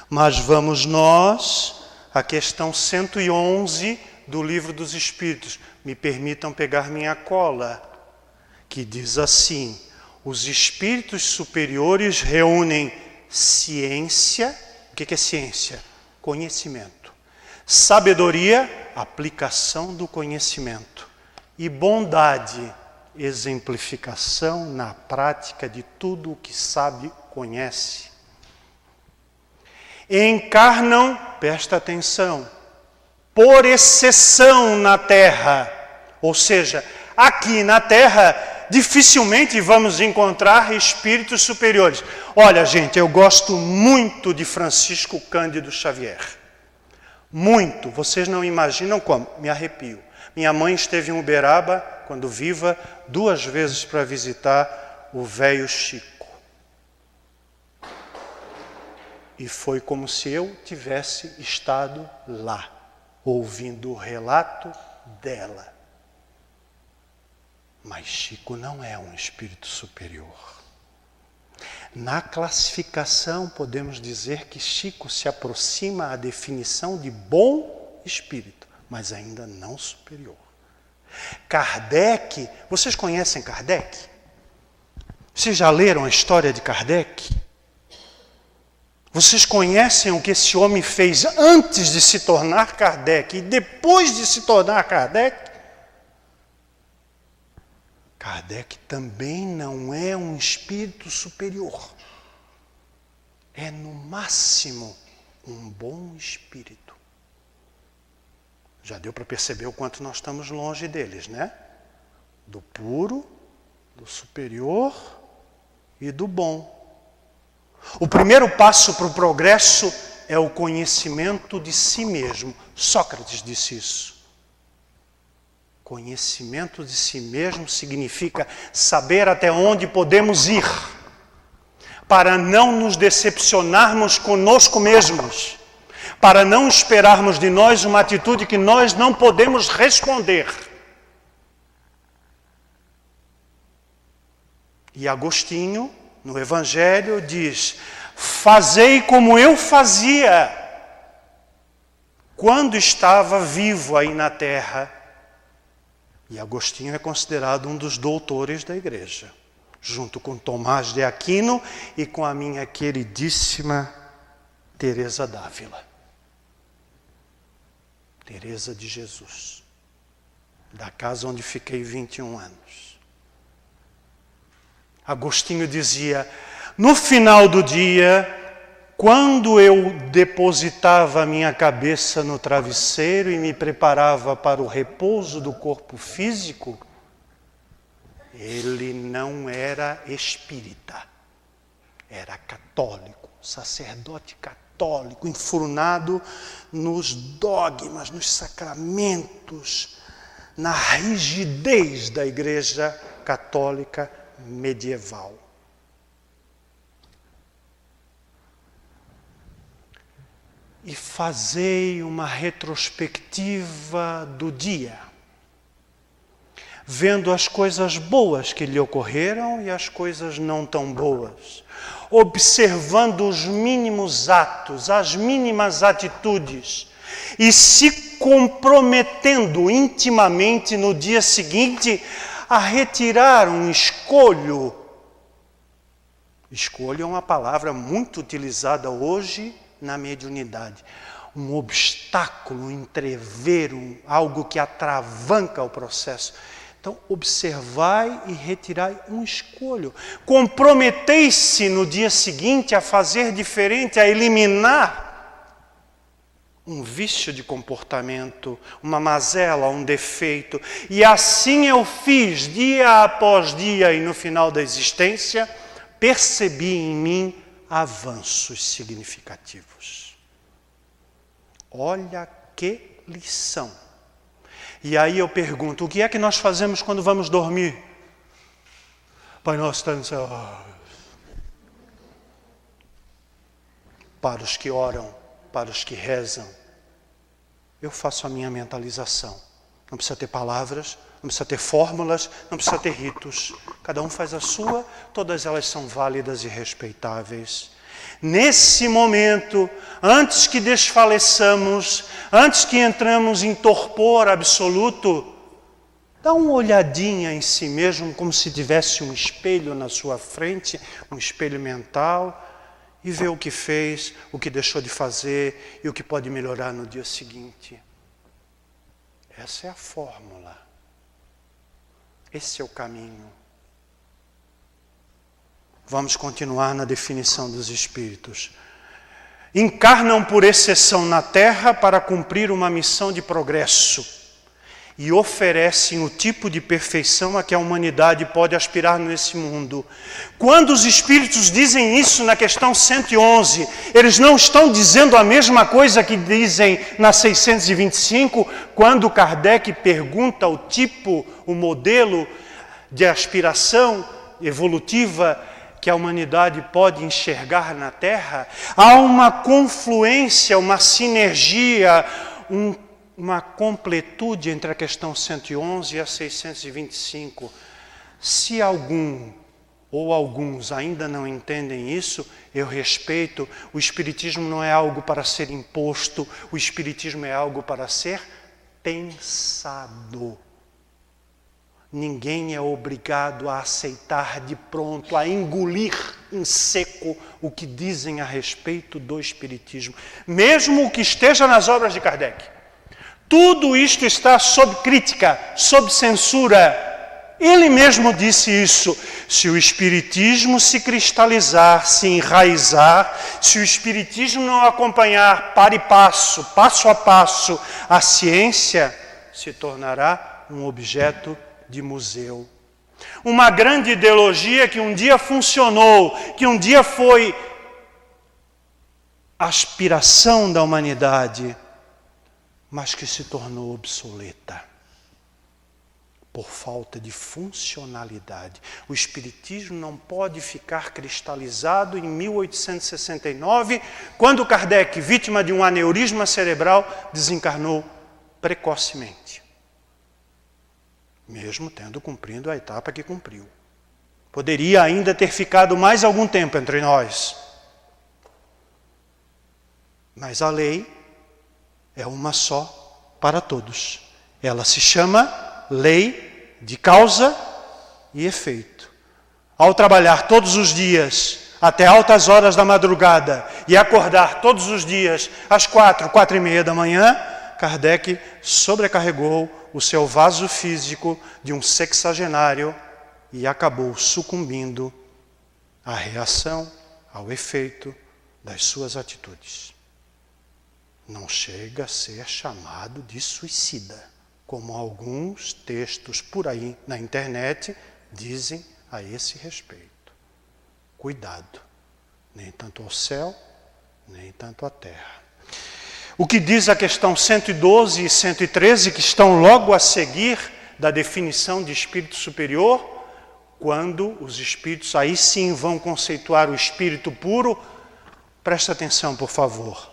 Mas vamos nós à questão 111 do Livro dos Espíritos. Me permitam pegar minha cola, que diz assim: os espíritos superiores reúnem ciência. O que é ciência? Conhecimento. Sabedoria, aplicação do conhecimento. E bondade, exemplificação na prática de tudo o que sabe, conhece. Encarnam, presta atenção, por exceção na Terra. Ou seja, aqui na Terra, dificilmente vamos encontrar espíritos superiores. Olha, gente, eu gosto muito de Francisco Cândido Xavier. Muito. Vocês não imaginam como. Me arrepio. Minha mãe esteve em Uberaba, quando viva, 2 vezes para visitar o velho Chico. E foi como se eu tivesse estado lá, ouvindo o relato dela. Mas Chico não é um espírito superior. Na classificação, podemos dizer que Chico se aproxima à definição de bom espírito, mas ainda não superior. Kardec, vocês conhecem Kardec? Vocês já leram a história de Kardec? Vocês conhecem o que esse homem fez antes de se tornar Kardec e depois de se tornar Kardec? Kardec também não é um espírito superior. É, no máximo, um bom espírito. Já deu para perceber o quanto nós estamos longe deles, né? Do puro, do superior e do bom. O primeiro passo para o progresso é o conhecimento de si mesmo. Sócrates disse isso. Conhecimento de si mesmo significa saber até onde podemos ir. para não nos decepcionarmos conosco mesmos, para não esperarmos de nós uma atitude que nós não podemos responder. E Agostinho, no Evangelho, diz: fazei como eu fazia quando estava vivo aí na terra. E Agostinho é considerado um dos doutores da igreja, junto com Tomás de Aquino e com a minha queridíssima Teresa d'Ávila. Teresa de Jesus, da casa onde fiquei 21 anos. Agostinho dizia: no final do dia, quando eu depositava a minha cabeça no travesseiro e me preparava para o repouso do corpo físico, ele não era espírita, era católico, sacerdote católico, enfurnado nos dogmas, nos sacramentos, na rigidez da Igreja Católica medieval. E fazei uma retrospectiva do dia, vendo as coisas boas que lhe ocorreram e as coisas não tão boas, observando os mínimos atos, as mínimas atitudes, e se comprometendo intimamente no dia seguinte a retirar um escolho. Escolho é uma palavra muito utilizada hoje na mediunidade. Um obstáculo, um entrever, algo que atravanca o processo. Então, observai e retirai um escolho. Comprometei-se no dia seguinte a fazer diferente, a eliminar um vício de comportamento, uma mazela, um defeito. E assim eu fiz, dia após dia, e no final da existência, percebi em mim avanços significativos. Olha que lição. E aí eu pergunto, o que é que nós fazemos quando vamos dormir? Pai nosso está no céu. Para os que oram, para os que rezam, eu faço a minha mentalização. Não precisa ter palavras, não precisa ter fórmulas, não precisa ter ritos. Cada um faz a sua, todas elas são válidas e respeitáveis. Nesse momento, antes que desfaleçamos, antes que entramos em torpor absoluto, dá uma olhadinha em si mesmo, como se tivesse um espelho na sua frente, um espelho mental, e vê o que fez, o que deixou de fazer e o que pode melhorar no dia seguinte. Essa é a fórmula. Esse é o caminho. Vamos continuar na definição dos espíritos. Encarnam por exceção na Terra para cumprir uma missão de progresso e oferecem o tipo de perfeição a que a humanidade pode aspirar nesse mundo. Quando os espíritos dizem isso na questão 111, eles não estão dizendo a mesma coisa que dizem na 625, quando Kardec pergunta o tipo, o modelo de aspiração evolutiva que a humanidade pode enxergar na Terra. Há uma confluência, uma sinergia, uma completude entre a questão 111 e a 625. Se algum ou alguns ainda não entendem isso, eu respeito. O Espiritismo não é algo para ser imposto, o Espiritismo é algo para ser pensado. Ninguém é obrigado a aceitar de pronto, a engolir em seco o que dizem a respeito do Espiritismo, mesmo o que esteja nas obras de Kardec. Tudo isto está sob crítica, sob censura. Ele mesmo disse isso. Se o Espiritismo se cristalizar, se enraizar, se o Espiritismo não acompanhar passo a passo, a ciência se tornará um objeto de museu. Uma grande ideologia que um dia funcionou, que um dia foi aspiração da humanidade, mas que se tornou obsoleta. por falta de funcionalidade. O Espiritismo não pode ficar cristalizado em 1869, quando Kardec, vítima de um aneurisma cerebral, desencarnou precocemente, mesmo tendo cumprido a etapa que cumpriu. Poderia ainda ter ficado mais algum tempo entre nós. Mas a lei é uma só para todos. Ela se chama lei de causa e efeito. Ao trabalhar todos os dias, até altas horas da madrugada, e acordar todos os dias às 4h30 da manhã, Kardec sobrecarregou o seu vaso físico de um sexagenário e acabou sucumbindo à reação, ao efeito das suas atitudes. Não chega a ser chamado de suicida, como alguns textos por aí na internet dizem a esse respeito. Cuidado, nem tanto ao céu, nem tanto à terra. O que diz a questão 112 e 113, que estão logo a seguir da definição de espírito superior, quando os espíritos aí sim vão conceituar o espírito puro, presta atenção, por favor.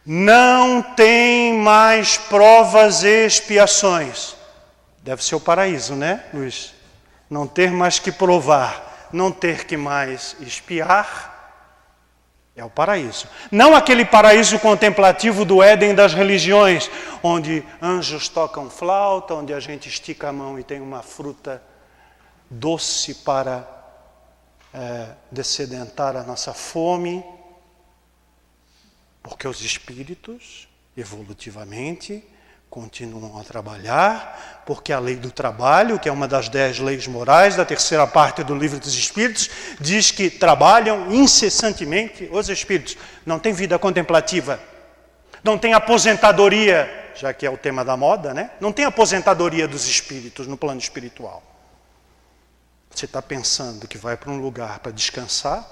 Não tem mais provas e expiações. Deve ser o paraíso, né, Luiz? Não ter mais que provar, não ter que mais expiar, é o paraíso. Não aquele paraíso contemplativo do Éden das religiões, onde anjos tocam flauta, onde a gente estica a mão e tem uma fruta doce para dessedentar a nossa fome. Porque os espíritos, evolutivamente, continuam a trabalhar, porque a lei do trabalho, que é uma das 10 leis morais da terceira parte do Livro dos Espíritos, diz que trabalham incessantemente os espíritos. Não tem vida contemplativa, não tem aposentadoria, já que é o tema da moda, né? Não tem aposentadoria dos espíritos no plano espiritual. Você está pensando que vai para um lugar para descansar?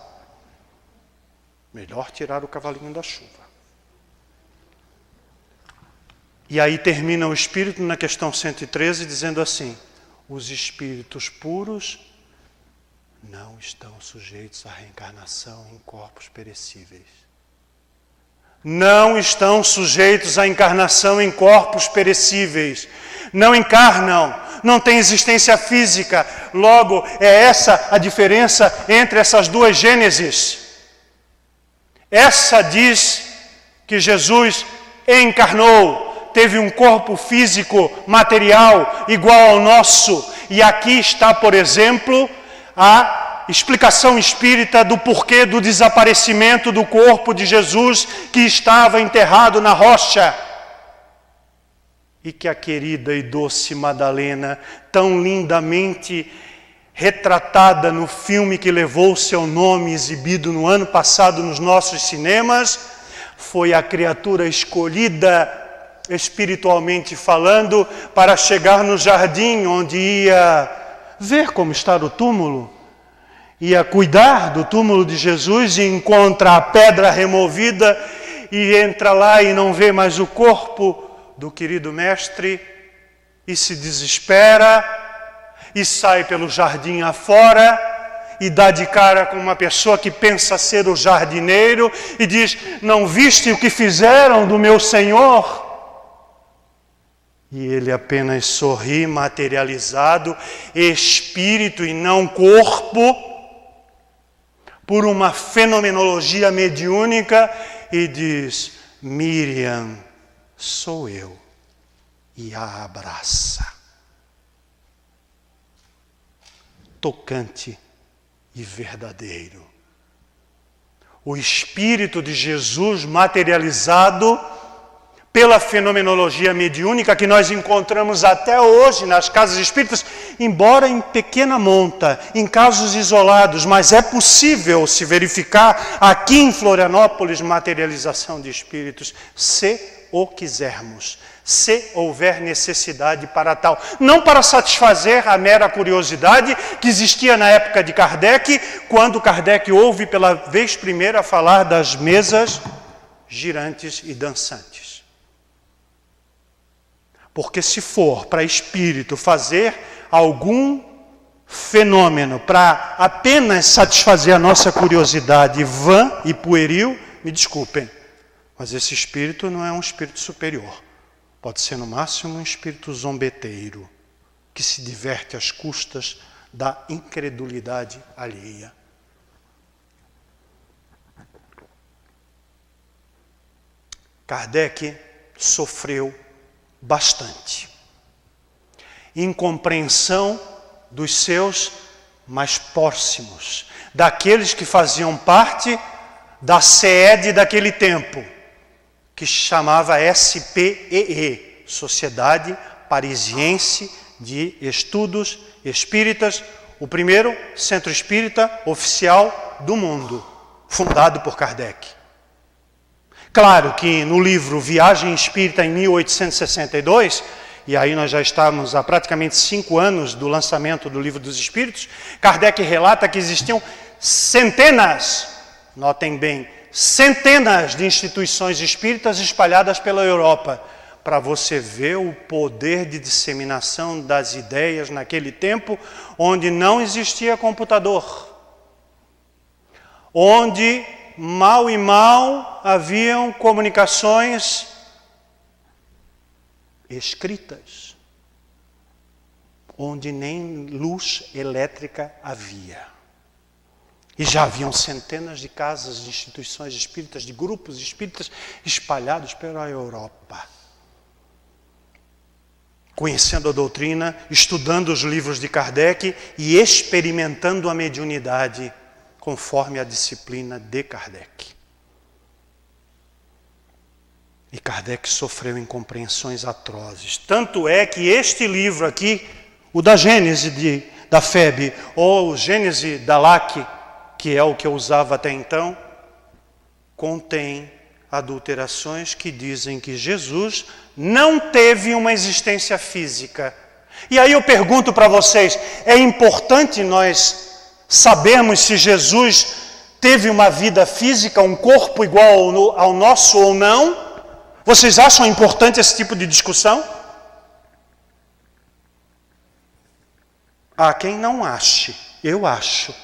Melhor tirar o cavalinho da chuva. E aí termina o Espírito na questão 113 dizendo assim: os espíritos puros não estão sujeitos à reencarnação em corpos perecíveis. Não estão sujeitos à encarnação em corpos perecíveis. Não encarnam, não têm existência física. Logo, é essa a diferença entre essas duas gêneses. Essa diz que Jesus encarnou, teve um corpo físico, material, igual ao nosso. E aqui está, por exemplo, a explicação espírita do porquê do desaparecimento do corpo de Jesus que estava enterrado na rocha. E que a querida e doce Madalena, tão lindamente retratada no filme que levou seu nome, exibido no ano passado nos nossos cinemas, foi a criatura escolhida, espiritualmente falando, para chegar no jardim onde ia ver como está o túmulo, ia cuidar do túmulo de Jesus e encontra a pedra removida e entra lá e não vê mais o corpo do querido mestre e se desespera e sai pelo jardim afora e dá de cara com uma pessoa que pensa ser o jardineiro e diz: não viste o que fizeram do meu Senhor? E ele apenas sorri, materializado, espírito e não corpo, por uma fenomenologia mediúnica, e diz: Miriam, sou eu. E a abraça. Tocante e verdadeiro. O Espírito de Jesus materializado pela fenomenologia mediúnica que nós encontramos até hoje nas casas espíritas, embora em pequena monta, em casos isolados, mas é possível se verificar aqui em Florianópolis materialização de espíritos, se o quisermos. Se houver necessidade para tal. Não para satisfazer a mera curiosidade que existia na época de Kardec, quando Kardec ouve pela vez primeira falar das mesas girantes e dançantes. Porque se for para espírito fazer algum fenômeno para apenas satisfazer a nossa curiosidade vã e pueril, me desculpem, mas esse espírito não é um espírito superior. Pode ser, no máximo, um espírito zombeteiro, que se diverte às custas da incredulidade alheia. Kardec sofreu bastante. Incompreensão dos seus mais próximos, daqueles que faziam parte da sede daquele tempo, que chamava SPEE, Sociedade Parisiense de Estudos Espíritas, o primeiro centro espírita oficial do mundo, fundado por Kardec. Claro que no livro Viagem Espírita, em 1862, e aí nós já estamos há praticamente 5 anos do lançamento do Livro dos Espíritos, Kardec relata que existiam centenas, notem bem, centenas de instituições espíritas espalhadas pela Europa, para você ver o poder de disseminação das ideias naquele tempo, onde não existia computador, onde mal e mal haviam comunicações escritas, onde nem luz elétrica havia. E já haviam centenas de casas, de instituições espíritas, de grupos espíritas espalhados pela Europa. Conhecendo a doutrina, estudando os livros de Kardec e experimentando a mediunidade conforme a disciplina de Kardec. E Kardec sofreu incompreensões atrozes. Tanto é que este livro aqui, o da Gênese da FEB, ou Gênese da LAC, que é o que eu usava até então, contém adulterações que dizem que Jesus não teve uma existência física. E aí eu pergunto para vocês, é importante nós sabermos se Jesus teve uma vida física, um corpo igual ao nosso ou não? Vocês acham importante esse tipo de discussão? Há quem não ache, eu acho.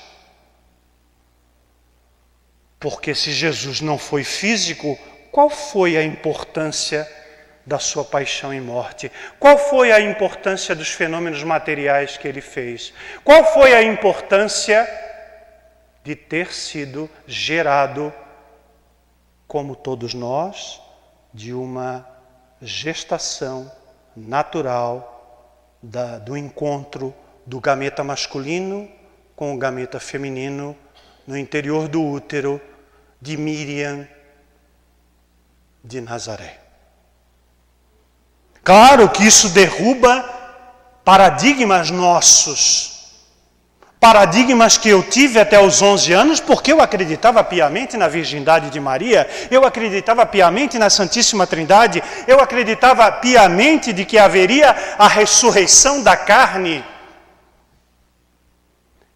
Porque se Jesus não foi físico, qual foi a importância da sua paixão e morte? Qual foi a importância dos fenômenos materiais que ele fez? Qual foi a importância de ter sido gerado, como todos nós, de uma gestação natural do encontro do gameta masculino com o gameta feminino no interior do útero de Miriam de Nazaré. Claro que isso derruba paradigmas nossos, paradigmas que eu tive até os 11 anos, porque eu acreditava piamente na virgindade de Maria, eu acreditava piamente na Santíssima Trindade, eu acreditava piamente de que haveria a ressurreição da carne.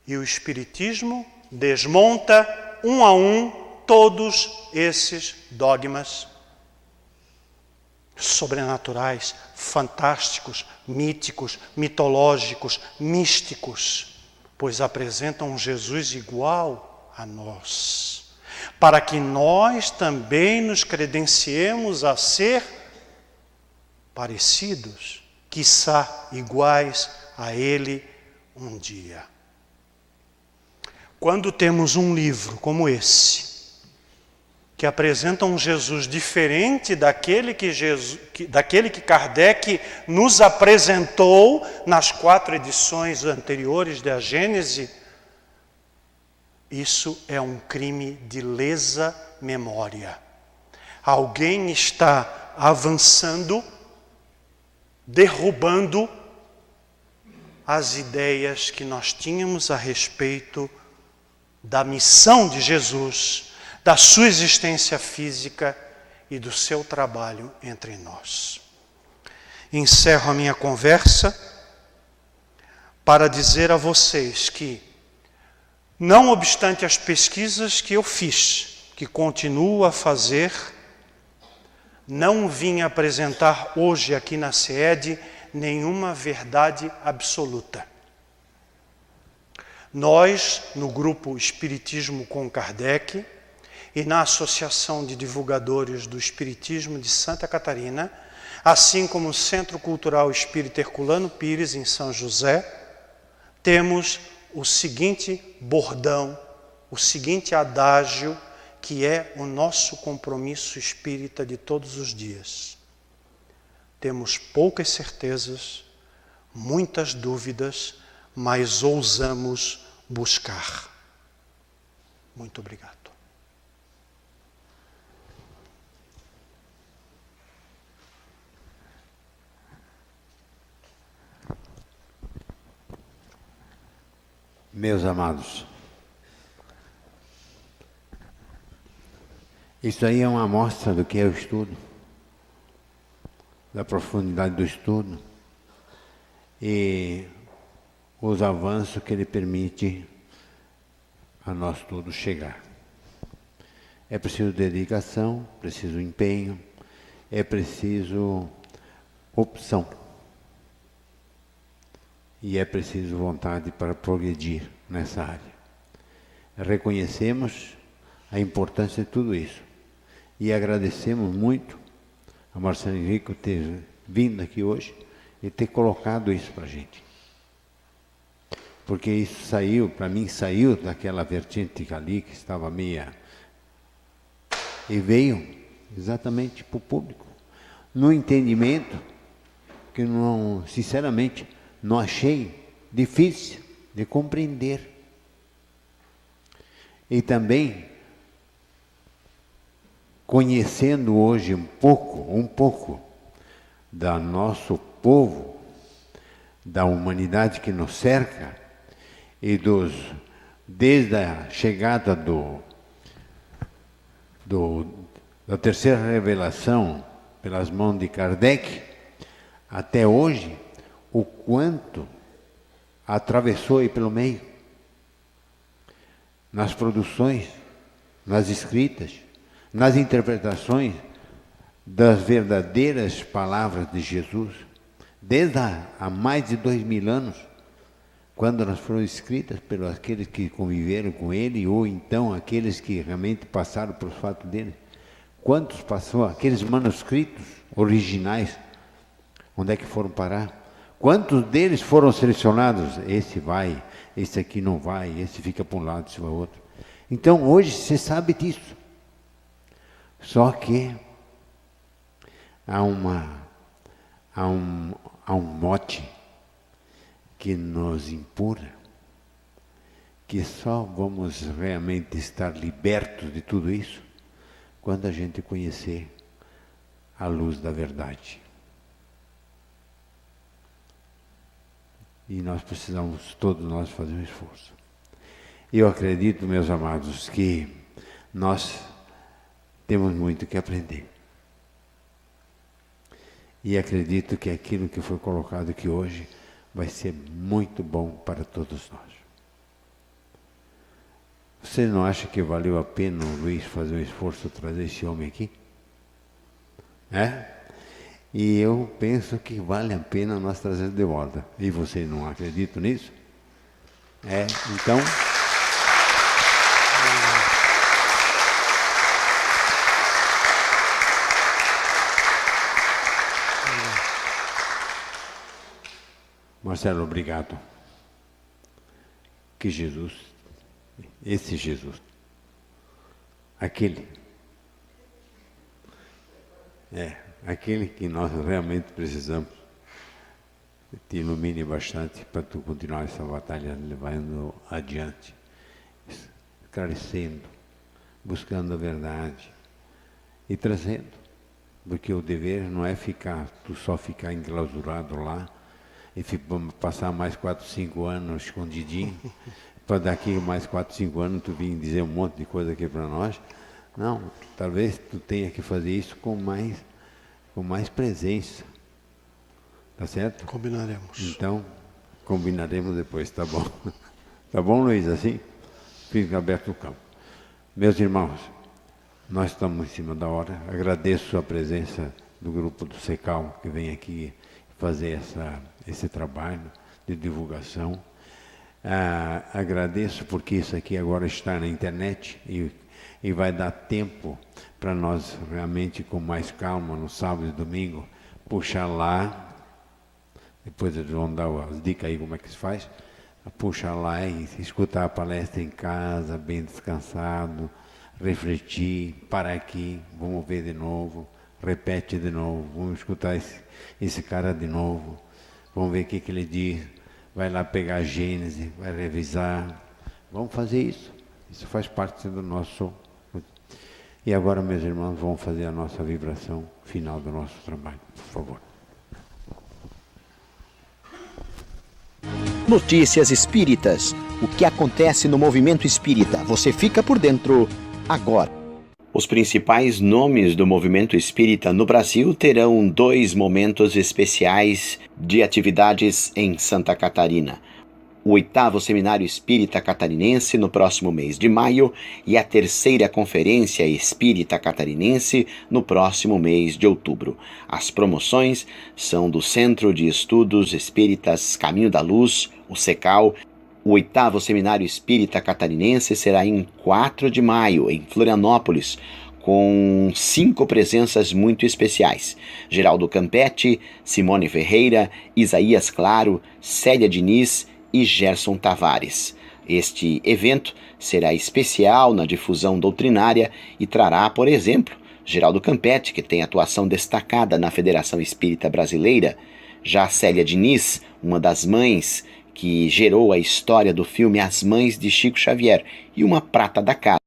E o Espiritismo desmonta um a um todos esses dogmas sobrenaturais, fantásticos, míticos, mitológicos, místicos, pois apresentam um Jesus igual a nós, para que nós também nos credenciemos a ser parecidos, quiçá iguais a Ele um dia. Quando temos um livro como esse, que apresenta um Jesus diferente daquele que Kardec nos apresentou nas 4 edições anteriores da Gênese, isso é um crime de lesa memória. Alguém está avançando, derrubando as ideias que nós tínhamos a respeito da missão de Jesus, da sua existência física e do seu trabalho entre nós. Encerro a minha conversa para dizer a vocês que, não obstante as pesquisas que eu fiz, que continuo a fazer, não vim apresentar hoje aqui na sede nenhuma verdade absoluta. Nós, no grupo Espiritismo com Kardec e na Associação de Divulgadores do Espiritismo de Santa Catarina, assim como o Centro Cultural Espírita Herculano Pires, em São José, temos o seguinte bordão, o seguinte adágio, que é o nosso compromisso espírita de todos os dias. Temos poucas certezas, muitas dúvidas, mas ousamos buscar. Muito obrigado. Meus amados, isso aí é uma amostra do que é o estudo, da profundidade do estudo e os avanços que ele permite a nós todos chegar. É preciso dedicação, preciso empenho, é preciso opção. E é preciso vontade para progredir nessa área. Reconhecemos a importância de tudo isso. E agradecemos muito a Marcelo Henrique ter vindo aqui hoje e ter colocado isso para a gente. Porque isso saiu, para mim, saiu daquela vertente ali que estava meia... E veio exatamente para o público. No entendimento que, não, sinceramente, não achei difícil de compreender. E também, conhecendo hoje um pouco do nosso povo, da humanidade que nos cerca, e desde a chegada da terceira revelação pelas mãos de Kardec, até hoje, o quanto atravessou aí pelo meio, nas produções, nas escritas, nas interpretações das verdadeiras palavras de Jesus, desde há mais de 2000 anos, quando elas foram escritas pelos aqueles que conviveram com ele, ou então aqueles que realmente passaram por fato dele. Quantos passou? Aqueles manuscritos originais, onde é que foram parar? Quantos deles foram selecionados? Esse vai, esse aqui não vai, esse fica para um lado, esse vai para o outro. Então, hoje, você sabe disso. Só que há um mote que nos impura, que só vamos realmente estar libertos de tudo isso quando a gente conhecer a luz da verdade. E nós precisamos, todos nós, fazer um esforço. Eu acredito, meus amados, que nós temos muito que aprender. E acredito que aquilo que foi colocado aqui hoje vai ser muito bom para todos nós. Você não acha que valeu a pena o Luiz fazer um esforço trazer esse homem aqui? E eu penso que vale a pena nós trazermos de volta. E você não acredita nisso? Então... Marcelo, obrigado. Que Jesus, esse Jesus, aquele que nós realmente precisamos, te ilumine bastante para tu continuar essa batalha levando adiante, esclarecendo, buscando a verdade e trazendo, porque o dever não é tu só ficar enclausurado lá e passar mais 4, 5 anos escondidinho, para daqui mais 4, 5 anos tu vir dizer um monte de coisa aqui para nós. Não, talvez tu tenha que fazer isso com mais presença. Tá certo? Combinaremos. Então, combinaremos depois, tá bom? Tá bom, Luiz, assim? Fica aberto o campo. Meus irmãos, Nós estamos em cima da hora. Agradeço a presença do grupo do SECAL que vem aqui fazer esse trabalho de divulgação. Agradeço porque isso aqui agora está na internet e vai dar tempo para nós realmente, com mais calma, no sábado e domingo, puxar lá. Depois eles vão dar as dicas aí como é que se faz. Puxar lá e escutar a palestra em casa, bem descansado, refletir, parar aqui, vamos ver de novo, repete de novo, vamos escutar esse cara de novo, vamos ver o que ele diz, vai lá pegar a Gênese, vai revisar, vamos fazer isso. Isso faz parte do nosso... E agora, meus irmãos, vamos fazer a nossa vibração final do nosso trabalho, por favor. Notícias espíritas. O que acontece no movimento espírita? Você fica por dentro agora. Os principais nomes do movimento espírita no Brasil terão 2 momentos especiais de atividades em Santa Catarina. O 8º Seminário Espírita Catarinense no próximo mês de maio e a 3ª Conferência Espírita Catarinense no próximo mês de outubro. As promoções são do Centro de Estudos Espíritas Caminho da Luz, o SECAL. O 8º Seminário Espírita Catarinense será em 4 de maio, em Florianópolis, com 5 presenças muito especiais: Geraldo Campetti, Simone Ferreira, Isaías Claro, Célia Diniz e Gerson Tavares. Este evento será especial na difusão doutrinária e trará, por exemplo, Geraldo Campetti, que tem atuação destacada na Federação Espírita Brasileira, já Célia Diniz, uma das mães que gerou a história do filme As Mães de Chico Xavier, e uma prata da casa.